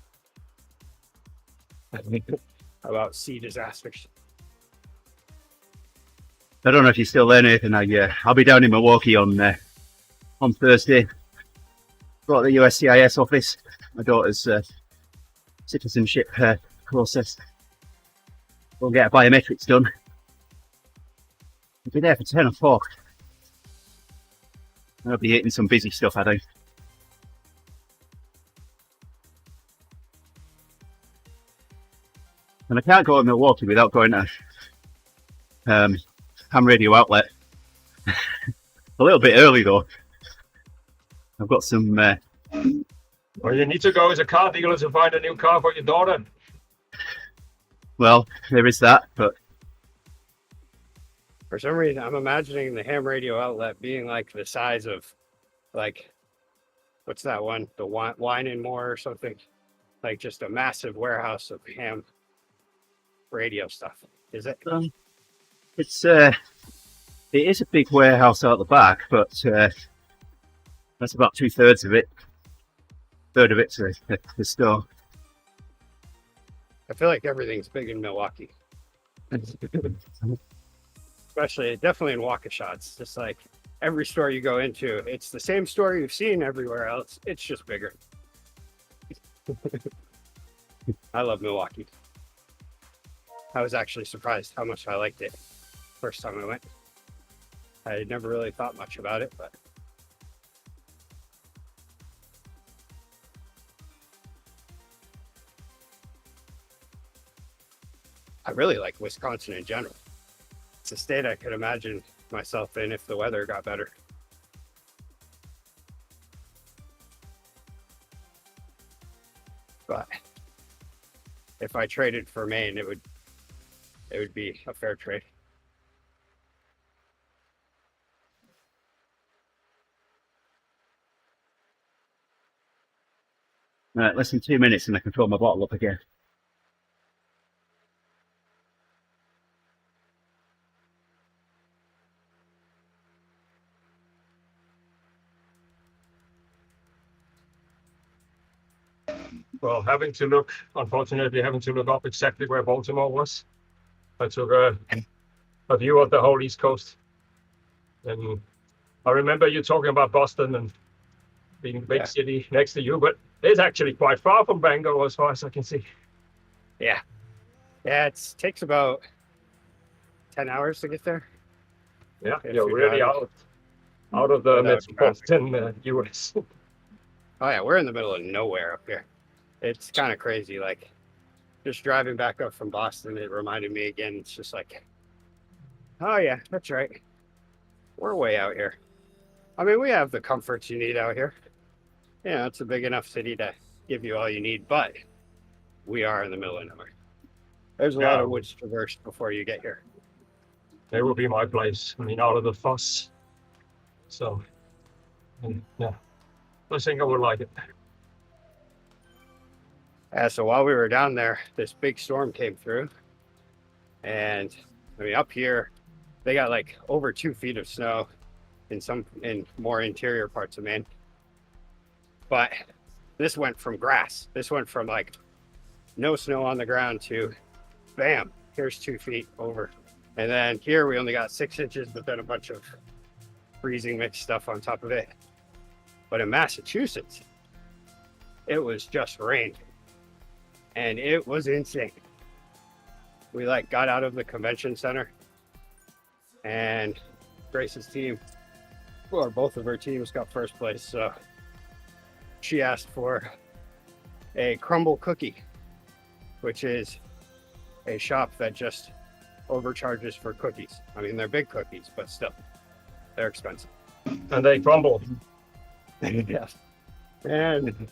about sea disasters. I don't know if you're still there, Nathan. I'll be down in Milwaukee on Thursday. Got the USCIS office. My daughter's citizenship process. We'll get her biometrics done. I'll be there for 10 o'clock. I'll be hitting some busy stuff, I think. And I can't go to Milwaukee without going to ham radio outlet. A little bit early though. I've got some. Well, you need to go as a car dealer to find a new car for your daughter. Well, there is that, but For some reason, I'm imagining the ham radio outlet being like the size of, like, what's that one? The Wine and More or something. Like just a massive warehouse of ham radio stuff. Is it? it is a big warehouse out the back, but that's about 2/3 of it. Third of it's the store. I feel like everything's big in Milwaukee. Especially, definitely in Waukesha. It's just like every store you go into, it's the same store you've seen everywhere else. It's just bigger. I love Milwaukee. I was actually surprised how much I liked it first time I went. I had never really thought much about it, but I really like Wisconsin in general. It's a state I could imagine myself in if the weather got better. But if I traded for Maine, it would be a fair trade. Right, less than 2 minutes and I can fill my bottle up again. Well, unfortunately, having to look up exactly where Baltimore was. I took a view of the whole East Coast. And I remember you talking about Boston and being a big city next to you, but it's actually quite far from Bangor as far as I can see. Yeah. Yeah, it takes about 10 hours to get there. Yeah, If you're you're really driving. out of the Without metropolitan US. Oh yeah, we're in the middle of nowhere up here. It's kind of crazy. Like just driving back up from Boston, it reminded me again. It's just like, oh yeah, that's right. We're way out here. I mean, we have the comforts you need out here. Yeah, it's a big enough city to give you all you need, but we are in the middle of nowhere. There's a lot of woods traversed before you get here. It will be my place. I mean, out of the fuss. So, yeah, I think I would like it. Yeah, so while we were down there, this big storm came through. And I mean, up here, they got like over 2 feet of snow in more interior parts of Maine. But this went from grass. This went from like no snow on the ground to bam, here's 2 feet over. And then here we only got 6 inches, but then a bunch of freezing mixed stuff on top of it. But in Massachusetts, it was just rain. And it was insane. We like got out of the convention center, and Grace's team, or both of her teams, got first place. So she asked for a crumble cookie, which is a shop that just overcharges for cookies. I mean, they're big cookies, but still, they're expensive. And they crumble. Yes. And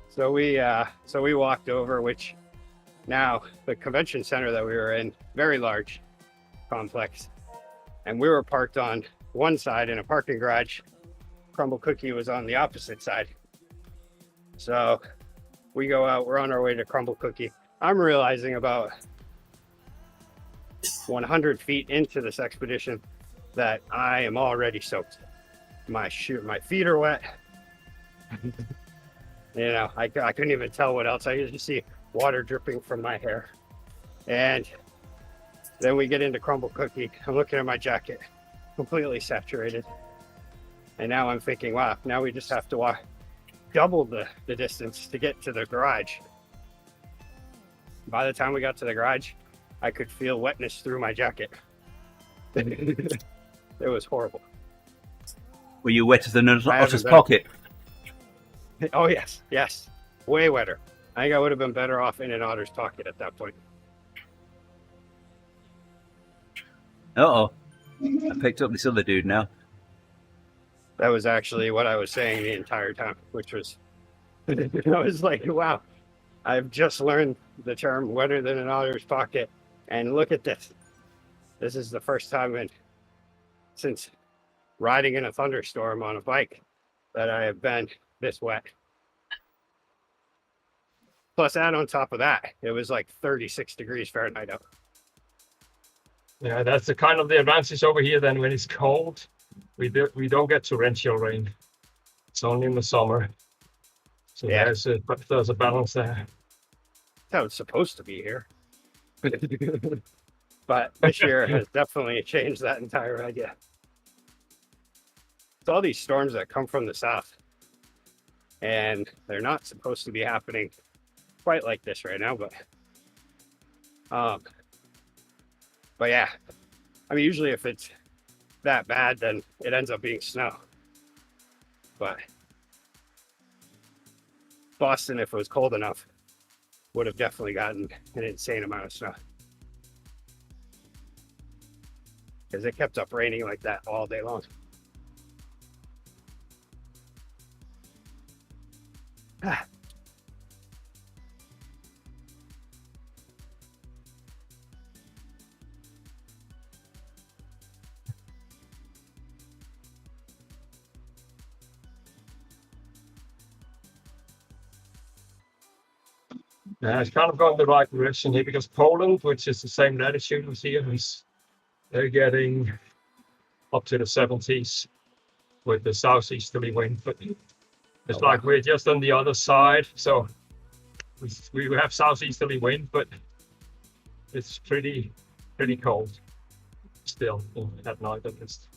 so we walked over, which now the convention center that we were in, very large complex, and we were parked on one side in a parking garage. Crumble Cookie was on the opposite side. So we go out, we're on our way to Crumble Cookie. I'm realizing about 100 feet into this expedition that I am already soaked. My feet are wet. You know, I couldn't even tell what else. I usually see water dripping from my hair. And then we get into Crumble Cookie. I'm looking at my jacket, completely saturated. And now I'm thinking, wow, now we just have to walk double the distance to get to the garage. By the time we got to the garage, I could feel wetness through my jacket. It was horrible. Were you wetter than an I otter's haven't been. pocket? Oh, yes. Way wetter. I think I would have been better off in an otter's pocket at that point. Uh-oh. I picked up this other dude now. That was actually what I was saying the entire time, which was, I was like, wow, I've just learned the term wetter than an otter's pocket. And look at this. This is the first time since riding in a thunderstorm on a bike that I have been this wet. Plus, add on top of that, it was like 36 degrees Fahrenheit out. Yeah, that's the kind of the advantage over here. Then when it's cold, we don't get torrential rain. It's only in the summer. So Yeah. there's a balance there. That's how it's supposed to be here. But this year has definitely changed that entire idea. It's all these storms that come from the south, and they're not supposed to be happening quite like this right now, but yeah, I mean, usually if it's that bad, then it ends up being snow. But Boston, if it was cold enough, would have definitely gotten an insane amount of snow, because it kept up raining like that all day long. Yeah, it's kind of going the right direction here, because Poland, which is the same latitude as here, they're getting up to the 70s with the southeasterly wind. But it's like we're just on the other side, so we have southeasterly wind, but it's pretty cold still at night at least.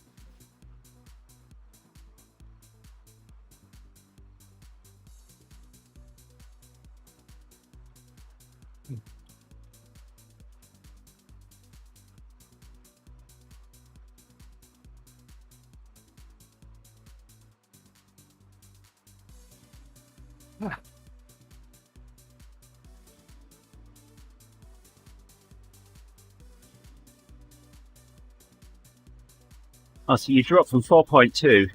Oh, so you dropped from 4.2 to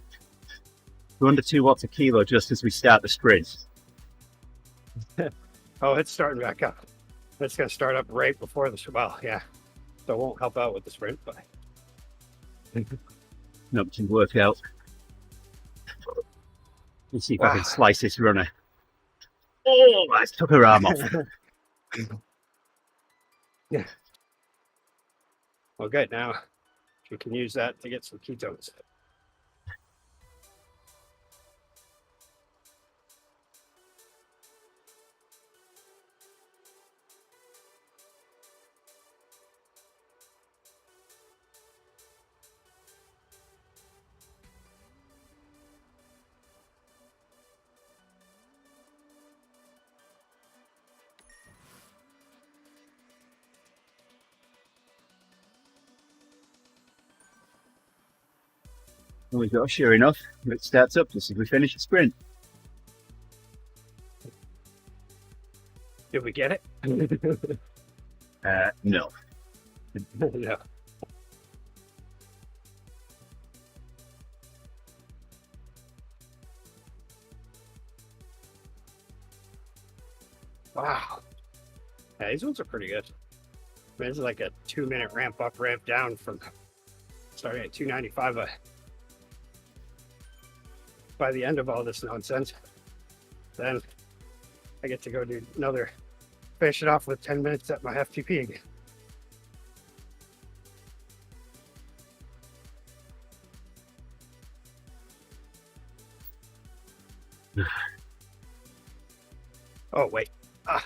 under 2 watts a kilo just as we start the sprint. Oh, it's starting back up. It's going to start up right before the, well, yeah. So it won't help out with the sprint, but. Not to work out. Let's see if I can slice this runner. Oh, I took her arm off. Yeah. Well, good. Now we can use that to get some ketones. There we go, sure enough. It starts up just as we finish the sprint. Did we get it? No. No. Wow. Yeah, these ones are pretty good. I mean, this is like a 2-minute ramp up, ramp down from starting at 295. By the end of all this nonsense, then I get to go do another, finish it off with 10 minutes at my FTP again. Oh, wait. I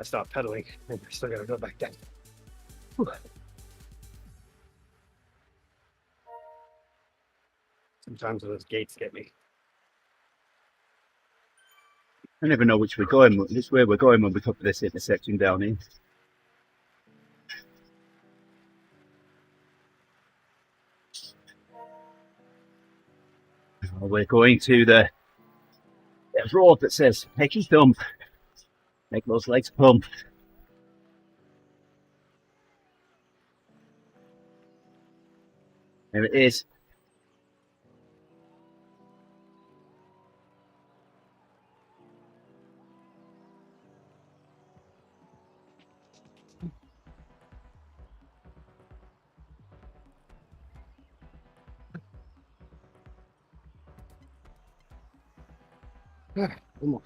stopped pedaling and I still gotta go back down. Whew. Sometimes those gates get me. I never know which we're going. Which way we're going when we come to this intersection down here. We're going to the road that says "Make you thump, make those legs pump." There it is. One more.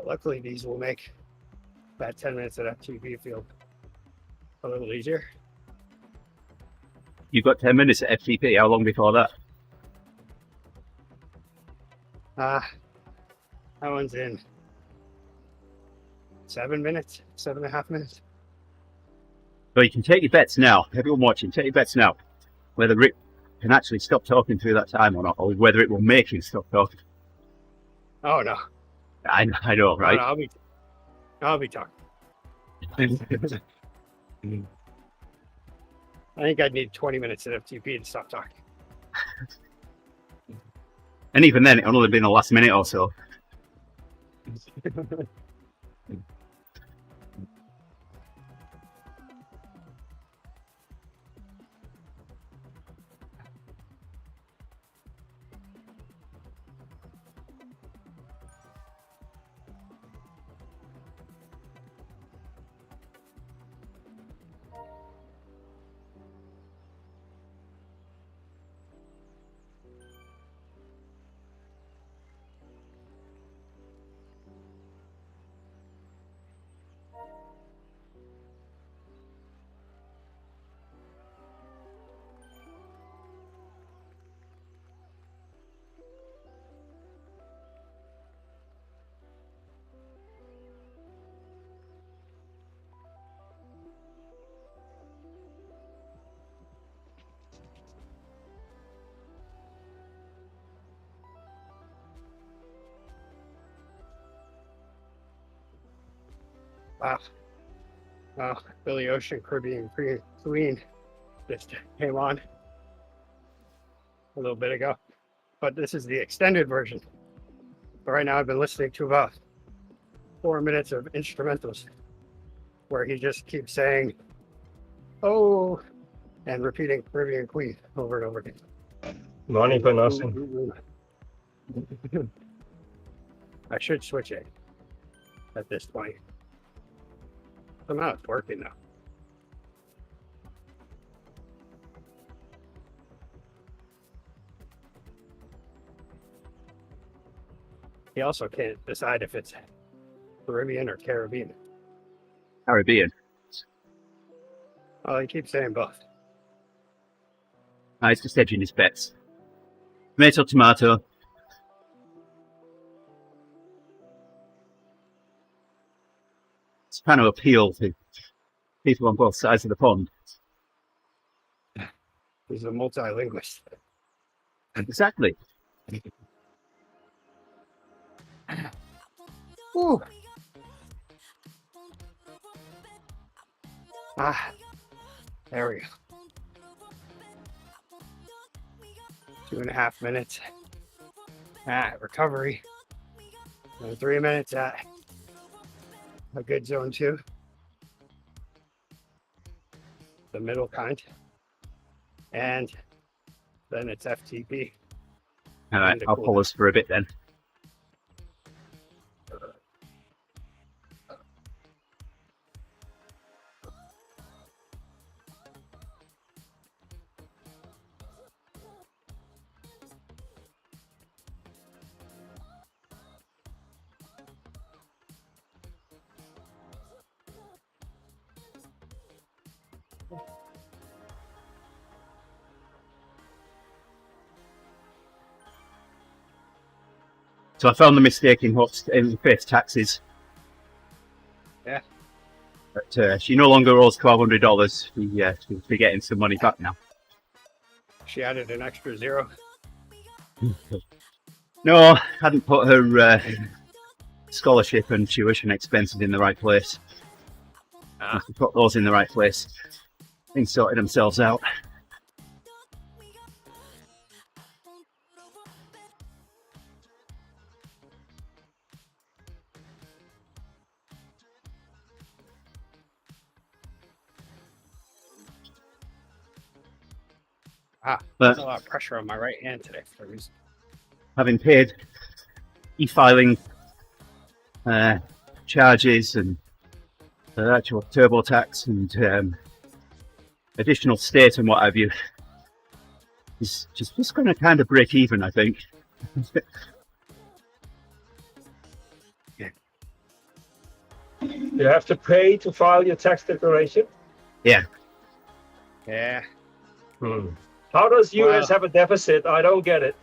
Luckily, these will make that 10 minutes at FTP feel a little easier. You've got 10 minutes at FTP. How long before that? That one's in 7 minutes, 7.5 minutes. So you can take your bets now. Everyone watching, take your bets now. Whether it can actually stop talking through that time or not, or whether it will make you stop talking. Oh no! I know, right? No, I'll be talking. I think I'd need 20 minutes at FTP to stop talking. And even then, it only been the last minute or so. Wow. Billy Ocean, Caribbean Queen just came on a little bit ago. But this is the extended version. But right now I've been listening to about 4 minutes of instrumentals where he just keeps saying, "Oh," and repeating Caribbean Queen over and over again. Money for nothing. I should switch it at this point. Somehow it's working now. He also can't decide if it's Caribbean or Caribbean. Caribbean. Oh, he keeps saying both. He's just hedging his bets. Tomato, tomato. It's trying to appeal to people on both sides of the pond. He's a multilingualist. Exactly. Ooh. Ah, there we go. 2.5 minutes at recovery. And 3 minutes at a good zone 2. The middle kind. And then it's FTP. All right, I'll pull us for a bit then. So I found the mistake in face taxes. Yeah. But she no longer owes $1,200. She'll be getting some money back now. She added an extra 0. No, hadn't put her scholarship and tuition expenses in the right place. If we put those in the right place, things sorted themselves out. There's a lot of pressure on my right hand today for some reason. Having paid e-filing charges and actual turbo tax and additional state and what have you, is just going to kind of break even, I think. You have to pay to file your tax declaration. Yeah. Yeah. How does US have a deficit? I don't get it.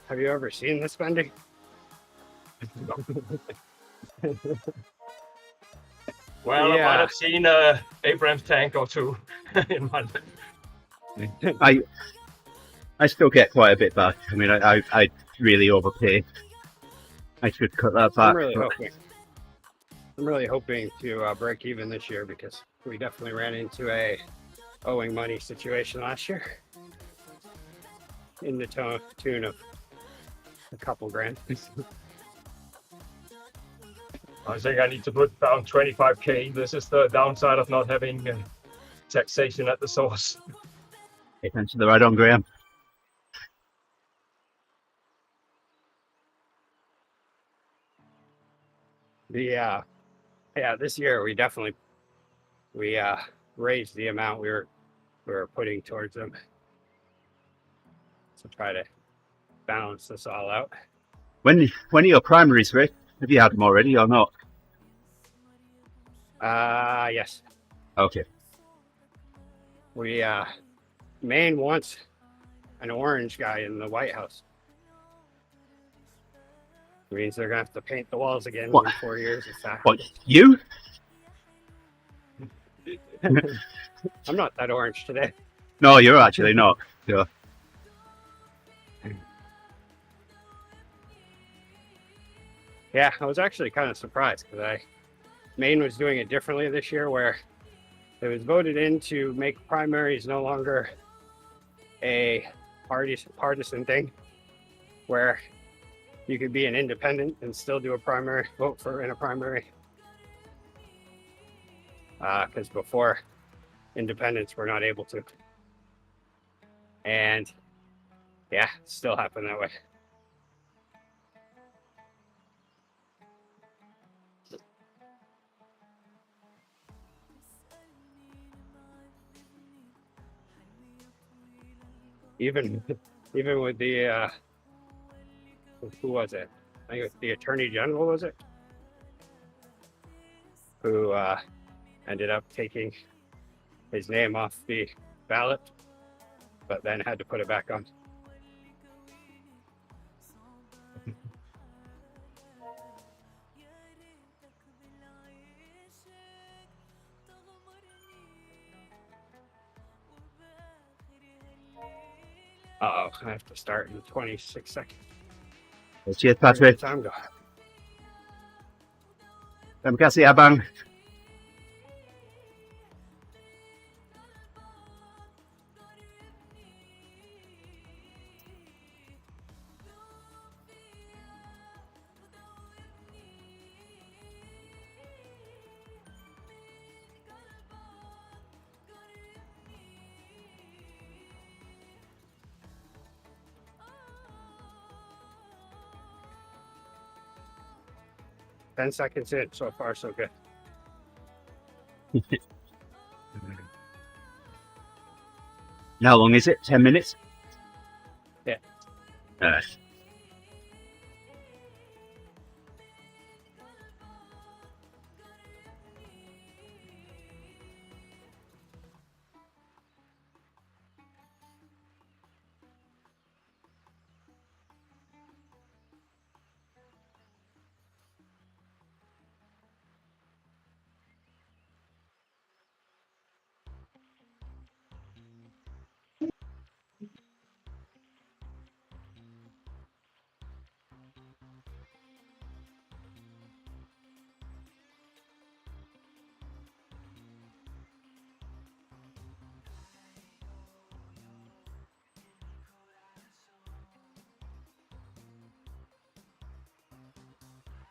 Have you ever seen the spending? Well, I Yeah. might have seen Abraham's tank or two in my life. I still get quite a bit back. I mean, I really overpay. I should cut that back. I'm really hoping to break even this year because we definitely ran into a owing money situation last year in the tune of a couple grand. I think I need to put down 25K. This is the downside of not having taxation at the source. Pay attention to the right on, Graham. This year we definitely raised the amount we were putting towards them to try to balance this all out. When are your primaries, Rick? Have you had them already or not? Yes. Okay. We Maine wants an orange guy in the White House. It means they're gonna have to paint the walls again in 4 years. What, you? I'm not that orange today. No, you're actually not. Sure. Yeah, I was actually kind of surprised because Maine was doing it differently this year, where it was voted in to make primaries no longer a partisan thing, where you could be an independent and still do a primary, vote in a primary. Because before, independents were not able to. And Yeah, still happen that way. Even with the who was it? I think it was the Attorney General, was it? Who ended up taking his name off the ballot, but then had to put it back on. Uh-oh, I have to start in 26 seconds. Cheers, Where did Patrick. the time go? Terima kasih, Abang. Ten seconds in, so far so good. How long is it? 10 minutes? Yeah.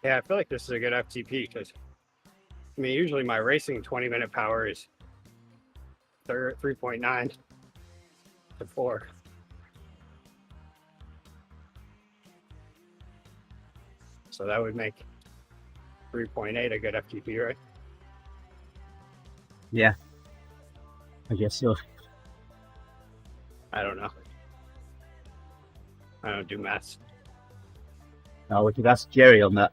Yeah, I feel like this is a good FTP because, I mean, usually my racing 20-minute power is 3.9 to 4. So that would make 3.8 a good FTP, right? Yeah. I guess so. I don't know. I don't do maths. Oh, we could ask Jerry on that.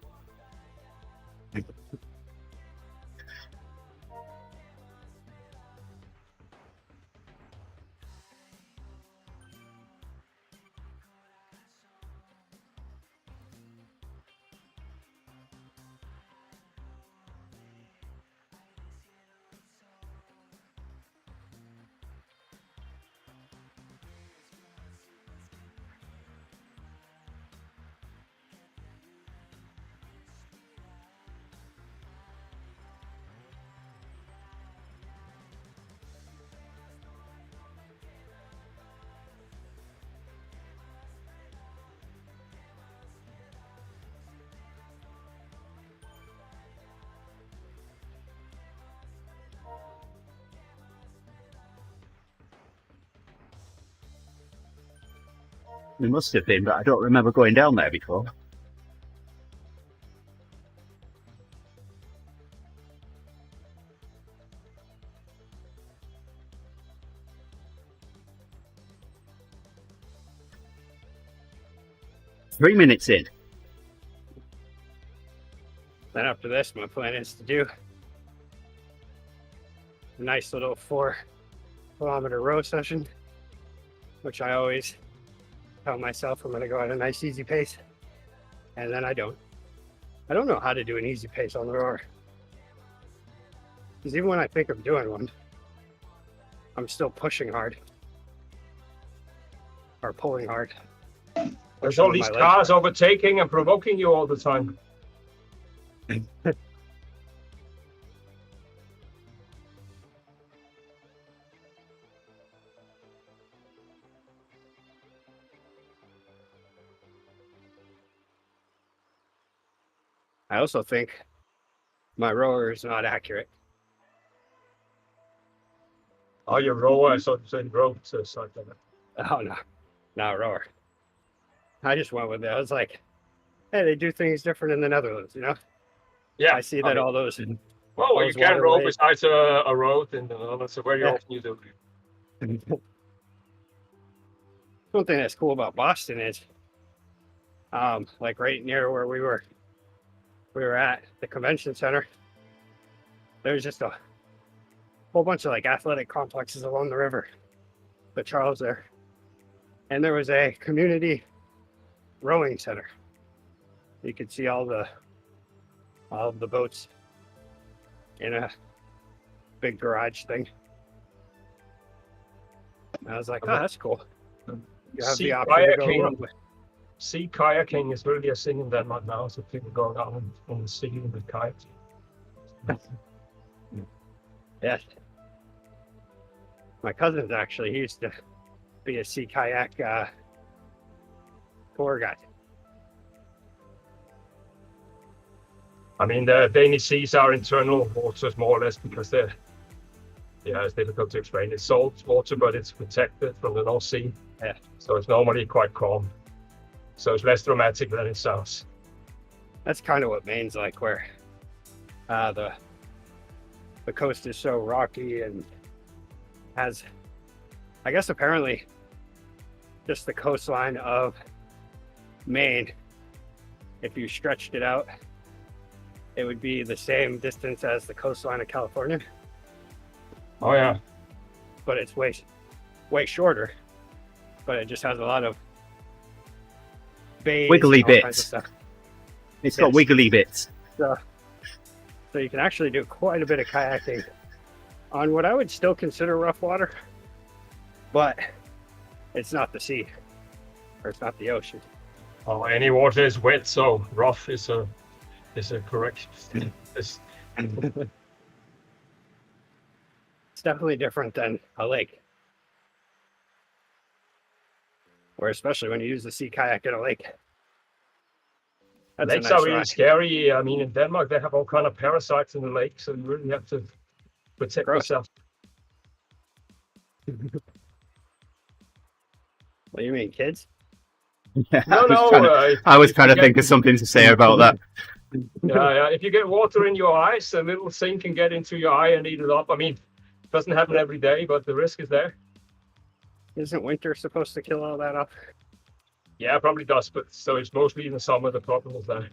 We must have been, but I don't remember going down there before. Three minutes in. Then after this, my plan is to do a nice little 4-kilometer row session, which I always tell myself I'm going to go at a nice easy pace, and then I don't. I don't know how to do an easy pace on the rower, because even when I think of doing one, I'm still pushing hard or pulling hard. There's all these cars overtaking and provoking you all the time. I also think my rower is not accurate. Oh, your rower, I thought you said road or something. Oh, no, not rower. I just went with it. I was like, hey, they do things different in the Netherlands, you know? Yeah, I see that all those. Well, those you can row waterways- besides a road in the Netherlands, so very Yeah. often you do. One thing that's cool about Boston is, like right near where we were at the convention center, there's just a whole bunch of like athletic complexes along the river, the Charles there, and there was a community rowing center. You could see all of the boats in a big garage thing. And I was like, oh, that's cool. You have the option to go row. Sea kayaking is really a thing in Denmark now, so people go down in the sea with kayaks. Yes. My cousin's actually, he used to be a sea kayak tour guide. I mean, the Danish seas are internal waters more or less because they're, yeah, it's difficult to explain. It's salt water, but it's protected from the North Sea. Yeah. So it's normally quite calm. So it's less dramatic than it sounds. That's kind of what Maine's like, where the coast is so rocky and has, I guess apparently, just the coastline of Maine, if you stretched it out, it would be the same distance as the coastline of California. Oh yeah. But it's way shorter. But it just has a lot of bays, Wiggly and all kinds of bits. stuff. It's got Yes. wiggly bits. So you can actually do quite a bit of kayaking on what I would still consider rough water, but it's not the sea, or it's not the ocean. Oh, any water is wet, so rough is a correct. It's, It's definitely different than a lake, where especially when you use the sea kayak in a lake. That's a lakes nice are really ride. scary. I mean, in Denmark they have all kind of parasites in the lake, so you really have to protect Gross. yourself. What do you mean, kids? Yeah, No, I was trying to if you think of something to say about that. yeah. If you get water in your eyes, a little thing can get into your eye and eat it up. I mean, it doesn't happen every day, but the risk is there. Isn't winter supposed to kill all that off? Yeah, it probably does, but so it's mostly in the summer the problem is there.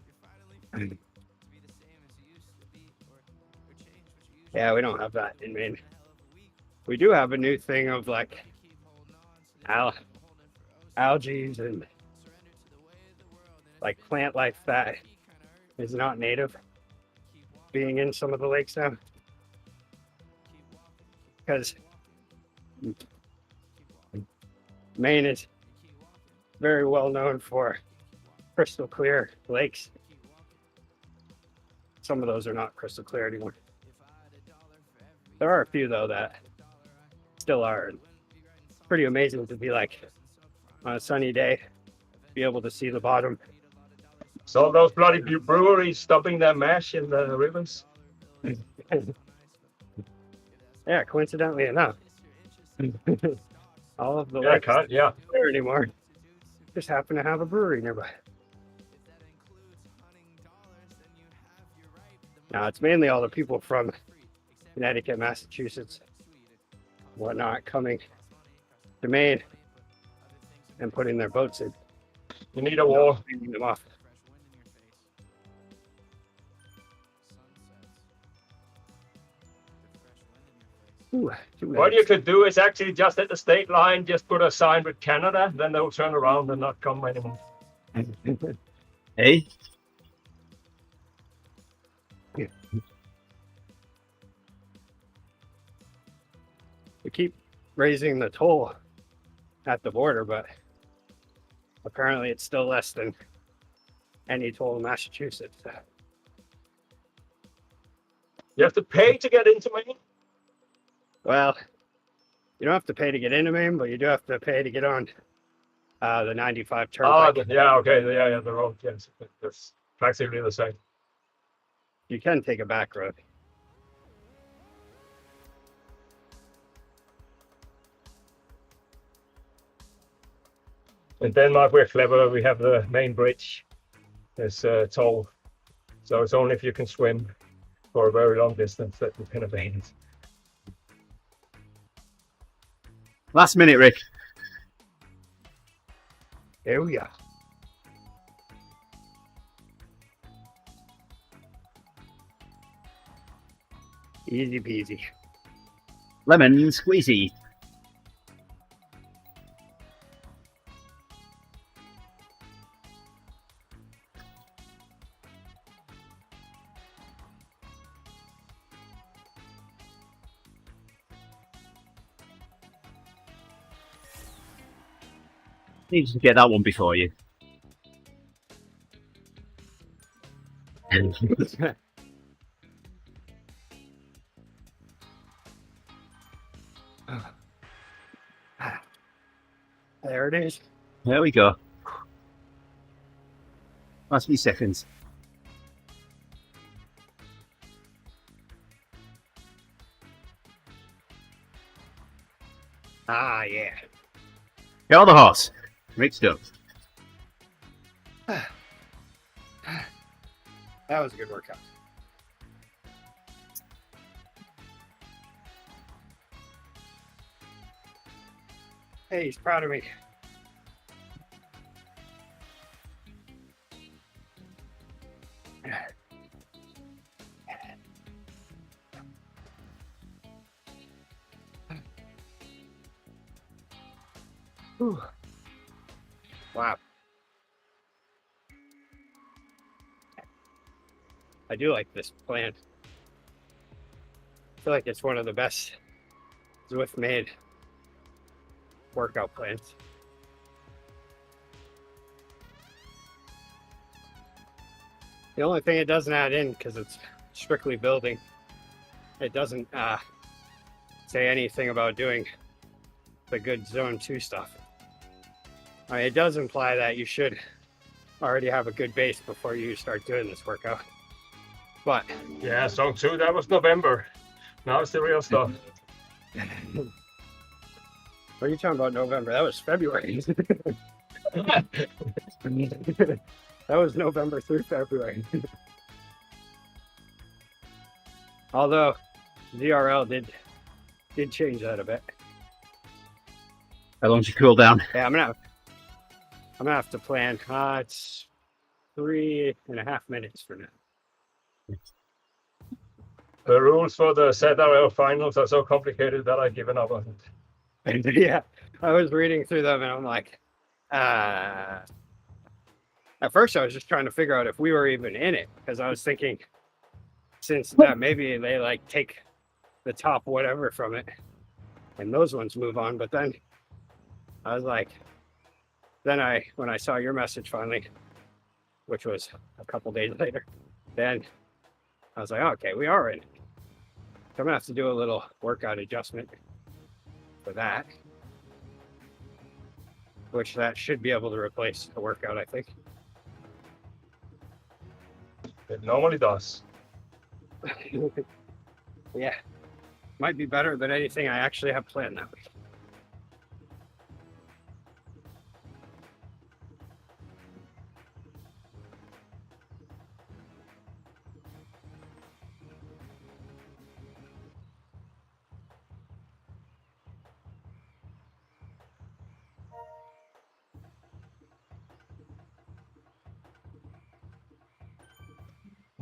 Yeah, we don't have that in Maine. We do have a new thing of like algae and like plant life that is not native being in some of the lakes now. Because Maine is very well known for crystal clear lakes. Some of those are not crystal clear anymore. There are a few though that still are. It's pretty amazing to be like on a sunny day, be able to see the bottom. So those bloody breweries dumping their mash in the rivers. Yeah, coincidentally enough, all of the Yeah, lakes can't, yeah. aren't there anymore just happen to have a brewery nearby. Now it's mainly all the people from Connecticut, Massachusetts, whatnot coming to Maine and putting their boats in. You need a wall. Cleaning them off. Ooh, What you could do is actually just at the state line, just put a sign with Canada, then they'll turn around and not come anymore. Hey? We keep raising the toll at the border, but apparently it's still less than any toll in Massachusetts. You have to pay to get into Maine? Well, you don't have to pay to get into Maine, but you do have to pay to get on the 95 Ah, turnpike. yeah, okay, yeah, the road, yes. That's practically the same. You can take a back road. In Denmark, we're clever. We have the main bridge. It's tall, so it's only if you can swim for a very long distance that you can evade it. Last minute, Rick. Oh yeah. Easy peasy. Lemon squeezy. Need to get that one before you. There it is. There we go. Last few seconds. Ah, yeah. Get on the horse. Mixed up. That was a good workout. Hey, he's proud of me. Whew. Wow. I do like this plan. I feel like it's one of the best Zwift made workout plans. The only thing it doesn't add in, because it's strictly building, it doesn't say anything about doing the good zone 2 stuff. I mean, it does imply that you should already have a good base before you start doing this workout. But Yeah, Zone 2, that was November. Now it's the real stuff. what are you talking about, November? That was February. That was November through February. Although ZRL did change that a bit. How long did you cool down? Yeah, I'm gonna have to plan. It's 3.5 minutes for now. The rules for the ZRL finals are so complicated that I've given up on it. Yeah, I was reading through them and I'm like, at first I was just trying to figure out if we were even in it, because I was thinking, since maybe they like take the top whatever from it and those ones move on. But then I was like, when I saw your message finally, which was a couple days later, then I was like, oh, okay, we are in. So I'm gonna have to do a little workout adjustment for that, which that should be able to replace a workout, I think. It normally does. Yeah, might be better than anything I actually have planned that week.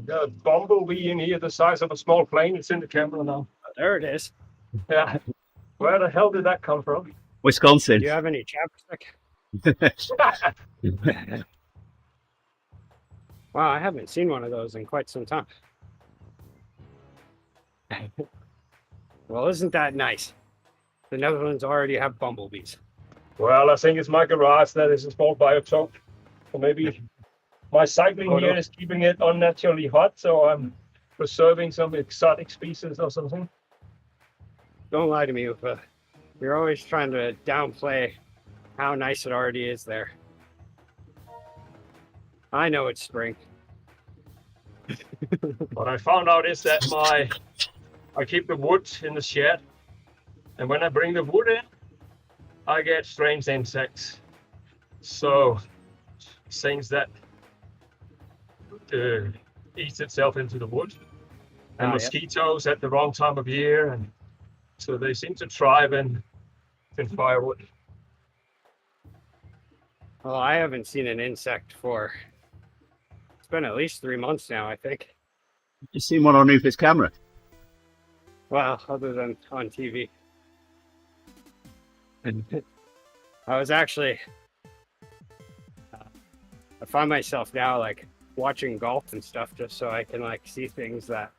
The bumblebee in here, the size of a small plane, it's in the camera now. There it is. Yeah. Where the hell did that come from? Wisconsin. Do you have any chapstick? Wow, I haven't seen one of those in quite some time. Well, isn't that nice? The Netherlands already have bumblebees. Well, I think it's my garage that is a small biotope. So maybe my cycling here is keeping it unnaturally hot, so I'm preserving some exotic species or something. Don't lie to me, Upa. You're always trying to downplay how nice it already is there. I know it's spring. What I found out is that I keep the wood in the shed, and when I bring the wood in, I get strange insects. So things that eats itself into the wood, and mosquitoes at the wrong time of year, and so they seem to thrive in firewood. Well, I haven't seen an insect for, it's been at least 3 months now, I think. You seen one on Rufus' camera? Well, other than on TV. I was actually, I find myself now like watching golf and stuff just so I can like see things that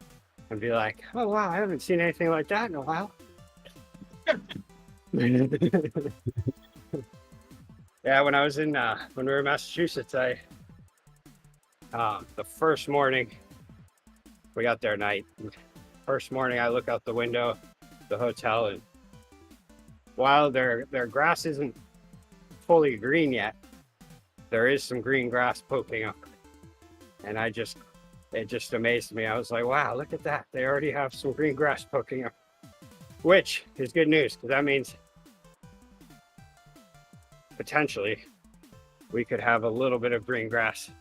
and be like, oh wow, I haven't seen anything like that in a while. Yeah, when I was in when we were in Massachusetts, the first morning we got there night. First morning I look out the window, the hotel, and while their grass isn't fully green yet, there is some green grass poking up. And it just amazed me. I was like, wow, look at that. They already have some green grass poking up, which is good news because that means potentially we could have a little bit of green grass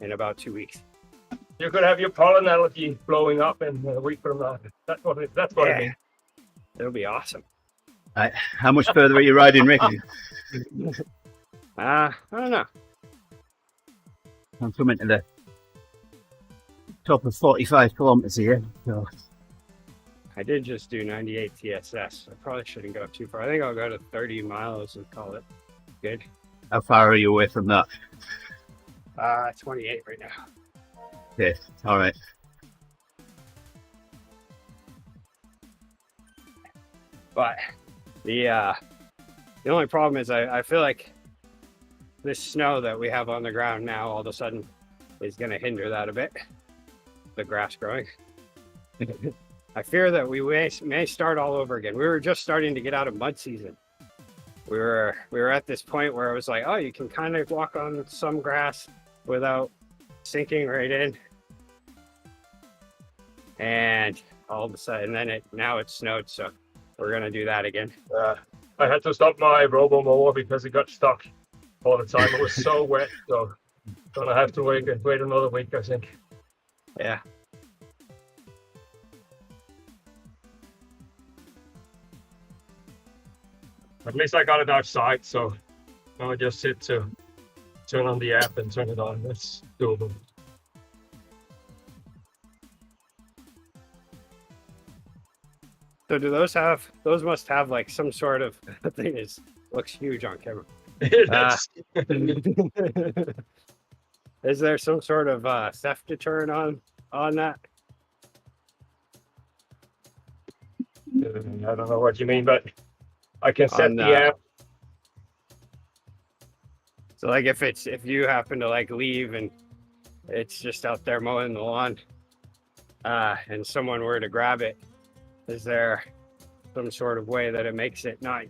in about 2 weeks. You could have your pollen allergy blowing up in a week from now. That's what I mean. It'll be awesome. How much further are you riding, Rick? I don't know. I'm coming to the top of 45 kilometers here. So. I did just do 98 TSS. I probably shouldn't go too far. I think I'll go to 30 miles and call it good. How far are you away from that? 28 right now. Okay, all right. But the only problem is I feel like this snow that we have on the ground now all of a sudden is going to hinder that a bit, the grass growing. I fear that we may start all over again. We were just starting to get out of mud season. We were at this point where it was like, oh, you can kind of walk on some grass without sinking right in. And all of a sudden, now it snowed, so we're gonna do that again. I had to stop my robo mower because it got stuck all the time. It was so wet, so gonna have to wait another week, I think. Yeah. At least I got it outside, so now I just sit to turn on the app and turn it on. That's doable. So do those must have like some sort of thing that looks huge on camera. Is there some sort of theft deterrent on that? I don't know what you mean, but I can set the app. So like if you happen to like leave and it's just out there mowing the lawn, and someone were to grab it, is there some sort of way that it makes it not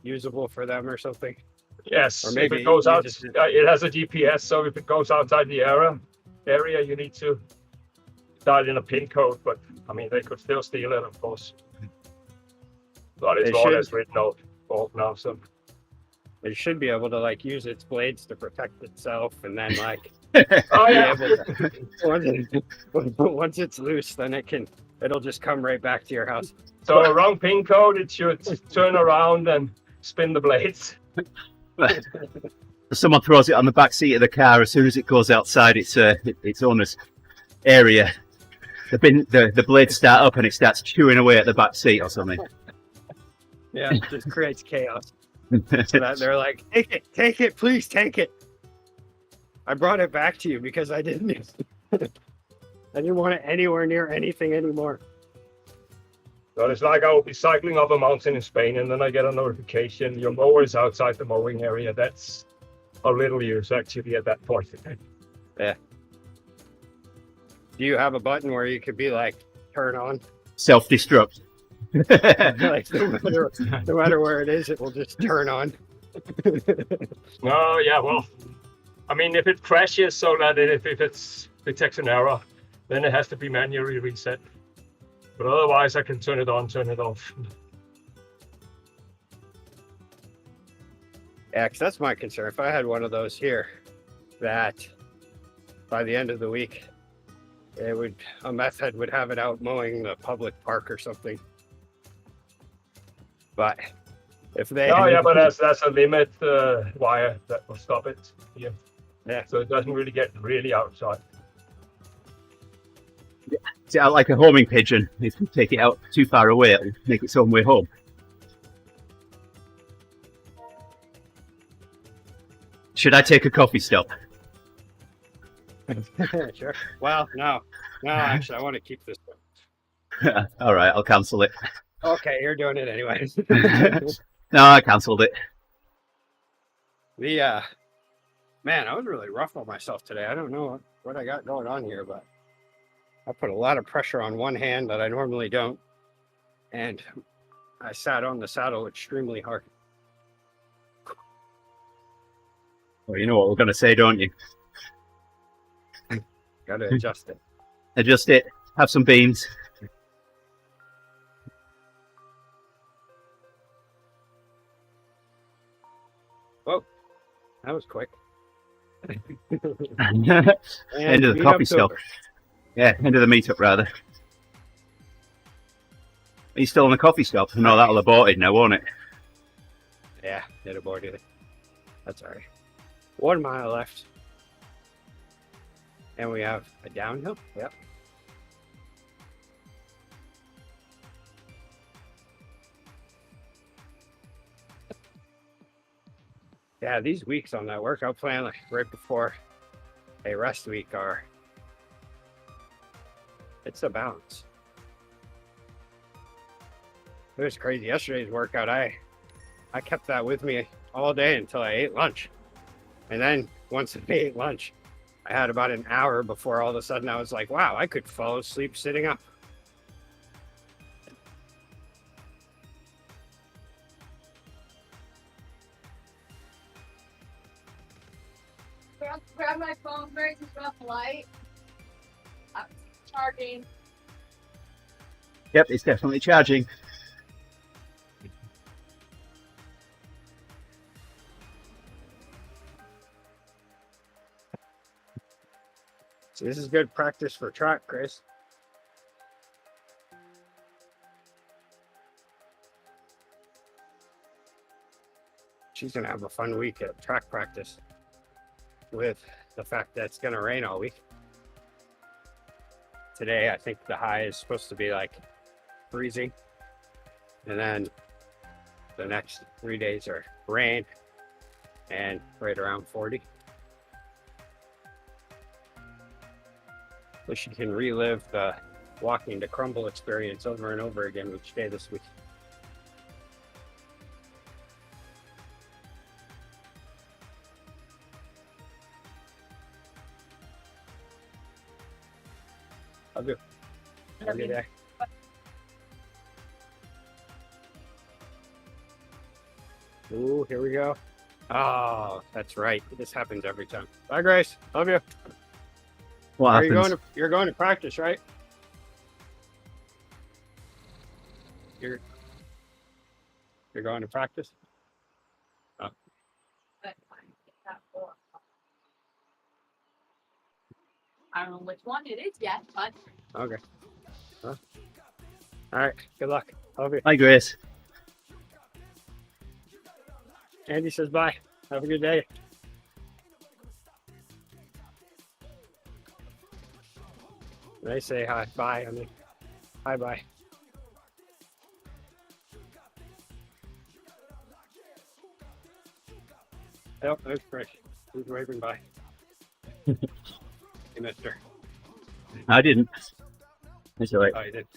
usable for them or something? Yes, or maybe if it goes out, it has a GPS, so if it goes outside the area, you need to dial in a PIN code, but I mean, they could still steal it, of course. But it's more or less written off now, so. It should be able to like use its blades to protect itself, and then like oh yeah. Once it's loose, then it'll just come right back to your house. So wrong PIN code, it should turn around and spin the blades. Someone throws it on the back seat of the car. As soon as it goes outside its owner's area, the blades start up and it starts chewing away at the back seat or something. Yeah, it just creates chaos. So that they're like, take it, please take it. I brought it back to you because I didn't want it anywhere near anything anymore. So it's like I will be cycling up a mountain in Spain and then I get a notification, your mower is outside the mowing area. That's a little use actually at that point. Yeah. Do you have a button where you could be like, turn on? Self-destruct. Like no matter where it is, it will just turn on. Oh yeah, well, I mean, if it crashes so that if it detects an error, then it has to be manually reset. But otherwise, I can turn it on, turn it off. Yeah, 'cause that's my concern. If I had one of those here, that by the end of the week, a meth head would have it out mowing the public park or something. But if they, Oh yeah, but that's a limit wire that will stop it. Yeah. So it doesn't really get really outside. It's like a homing pigeon. If you take it out too far away, it'll make its own way home. Should I take a coffee stop? Sure. Well, no, actually, I want to keep this one. All right, I'll cancel it. Okay, you're doing it anyway. No, I cancelled it. Man, I was really rough on myself today. I don't know what I got going on here, but I put a lot of pressure on one hand that I normally don't, and I sat on the saddle extremely hard. Well, you know what we're going to say, don't you? Got to adjust it. Adjust it. Have some beans. Whoa, that was quick. End of the coffee stop. Yeah, end of the meetup, rather. Are you still on the coffee stop? No, that'll have aborted now, won't it? Yeah, it aborted it. That's all right. 1 mile left. And we have a downhill. Yep. Yeah, these weeks on that workout plan, like right before a rest week, it's a balance. It was crazy. Yesterday's workout, I kept that with me all day until I ate lunch. And then once I ate lunch, I had about an hour before all of a sudden I was like, wow, I could fall asleep sitting up. Grab my phone first, it's off the light. I'm charging. Yep, it's definitely charging. So this is good practice for track, Chris. She's gonna have a fun week at track practice with the fact that it's gonna rain all week. Today, I think the high is supposed to be like freezing. And then the next 3 days are rain and right around 40. So she can relive the walking to crumble experience over and over again each day this week. I'll do. Have a good day. Ooh, here we go. Oh, that's right. This happens every time. Bye, Grace. Love you. What Are happens? you're going to practice, right? You're going to practice? Oh. I don't know which one it is yet, but Okay. Huh? All right. Good luck. Love you. Hi, Grace. Andy says bye. Have a good day. They say hi. Bye. I mean, hi, bye. Oh, there's Chris. He's waving bye. Hey, mister. I didn't. It's all right. Oh, you did.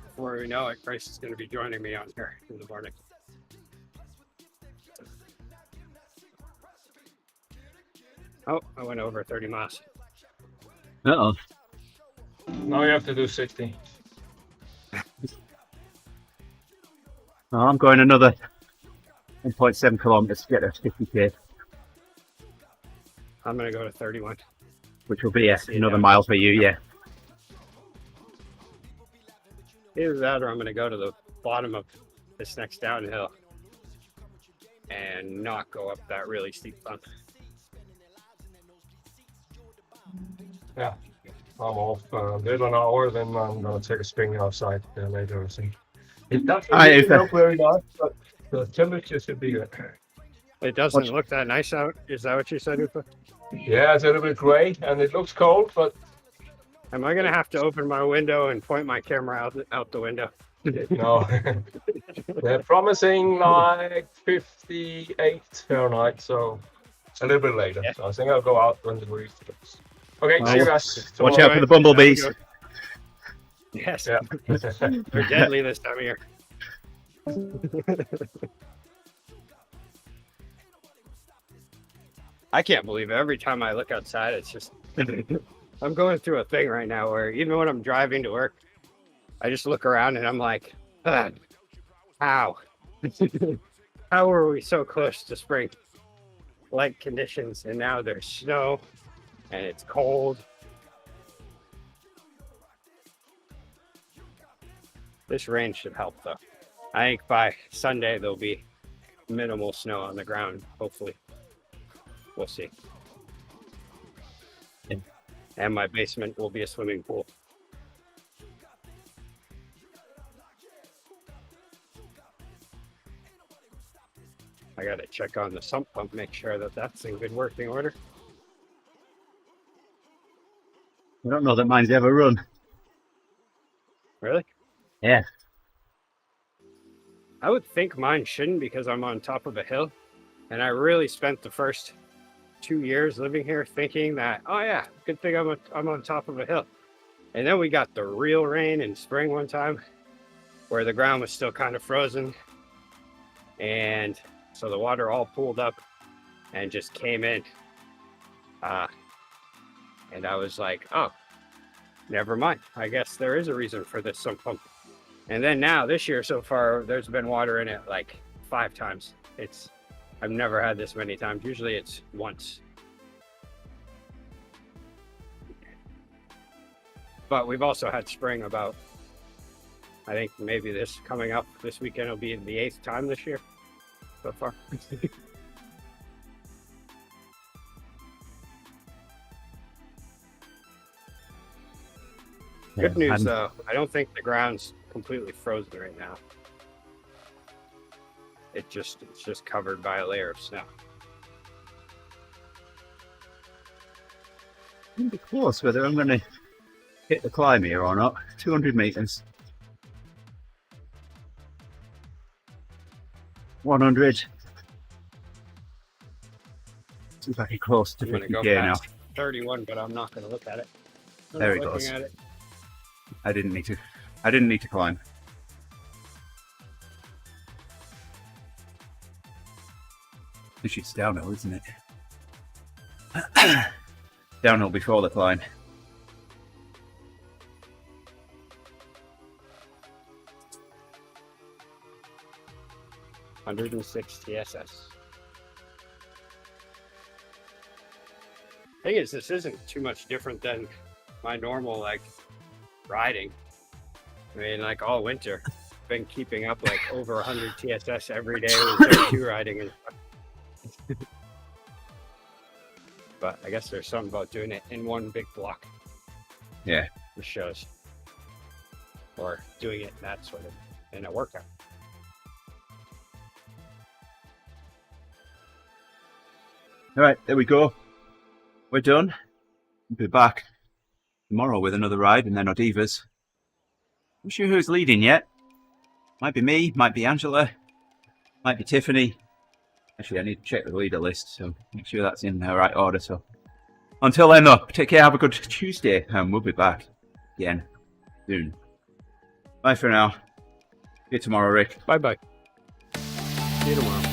Before we know it, Grace is going to be joining me on here in the morning. Oh, I went over 30 miles. Uh-oh. Now you have to do 60. Oh, I'm going another 1.7 kilometers to get to 50k. I'm going to go to 31. which will be See you another down. mile for you. Yeah. Either that or I'm going to go to the bottom of this next downhill and not go up that really steep one. Yeah. I'm off a little an hour, then I'm gonna take a spin outside later. I think it doesn't really look very nice, but the temperature should be good. It doesn't look that nice out. Is that what you said, Ufa? Yeah, it's a little bit gray and it looks cold, but Am I going to have to open my window and point my camera out the window? no. They're promising like 58 Fahrenheit, so a little bit later. Yeah. So I think I'll go out when the breeze drops. Okay, Well, see you guys. Watch tomorrow. out for the bumblebees. Yes, Yeah. they're deadly this time of year. I can't believe it. Every time I look outside, it's just I'm going through a thing right now where even when I'm driving to work, I just look around and I'm like, "Ugh, how? How are we so close to spring like conditions and now there's snow and it's cold." This rain should help though. I think by Sunday there'll be minimal snow on the ground, hopefully. We'll see. Yeah. And my basement will be a swimming pool. I gotta check on the sump pump, make sure that that's in good working order. I don't know that mine's ever run. Really? Yeah. I would think mine shouldn't because I'm on top of a hill. And I really spent the first 2 years living here thinking that, oh yeah, good thing I'm on top of a hill. And then we got the real rain in spring one time where the ground was still kind of frozen. And so the water all pooled up and just came in. And I was like, oh, never mind. I guess there is a reason for this sump pump. And then now this year so far, there's been water in it like 5 times. I've never had this many times. Usually it's once. But we've also had spring about, I think maybe this coming up this weekend will be the 8th time this year so far. Good news though, I don't think the ground's completely frozen right now. It's just covered by a layer of snow. It'll be close whether I'm going to hit the climb here or not. 200 meters. 100. See if I can close to I'm gonna go 50k now. past 31, but I'm not gonna look at it. I'm There not it looking goes. at it. I didn't need to climb. It's downhill, isn't it? Downhill before the climb. $106 TSS. Thing is, this isn't too much different than my normal like riding. I mean, like all winter, been keeping up like over 100 TSS every day with two riding and stuff. But I guess there's something about doing it in one big block. Yeah. The shows. Or doing it in that sort of in a workout. All right, there we go. We're done. We'll be back tomorrow with another ride and then Odivas. I'm sure who's leading yet. Might be me, might be Angela, might be Tiffany. Actually, I need to check the leader list, so make sure that's in the right order. So until then, though, take care, have a good Tuesday, and we'll be back again soon. Bye for now. See you tomorrow, Rick. Bye bye. See you tomorrow.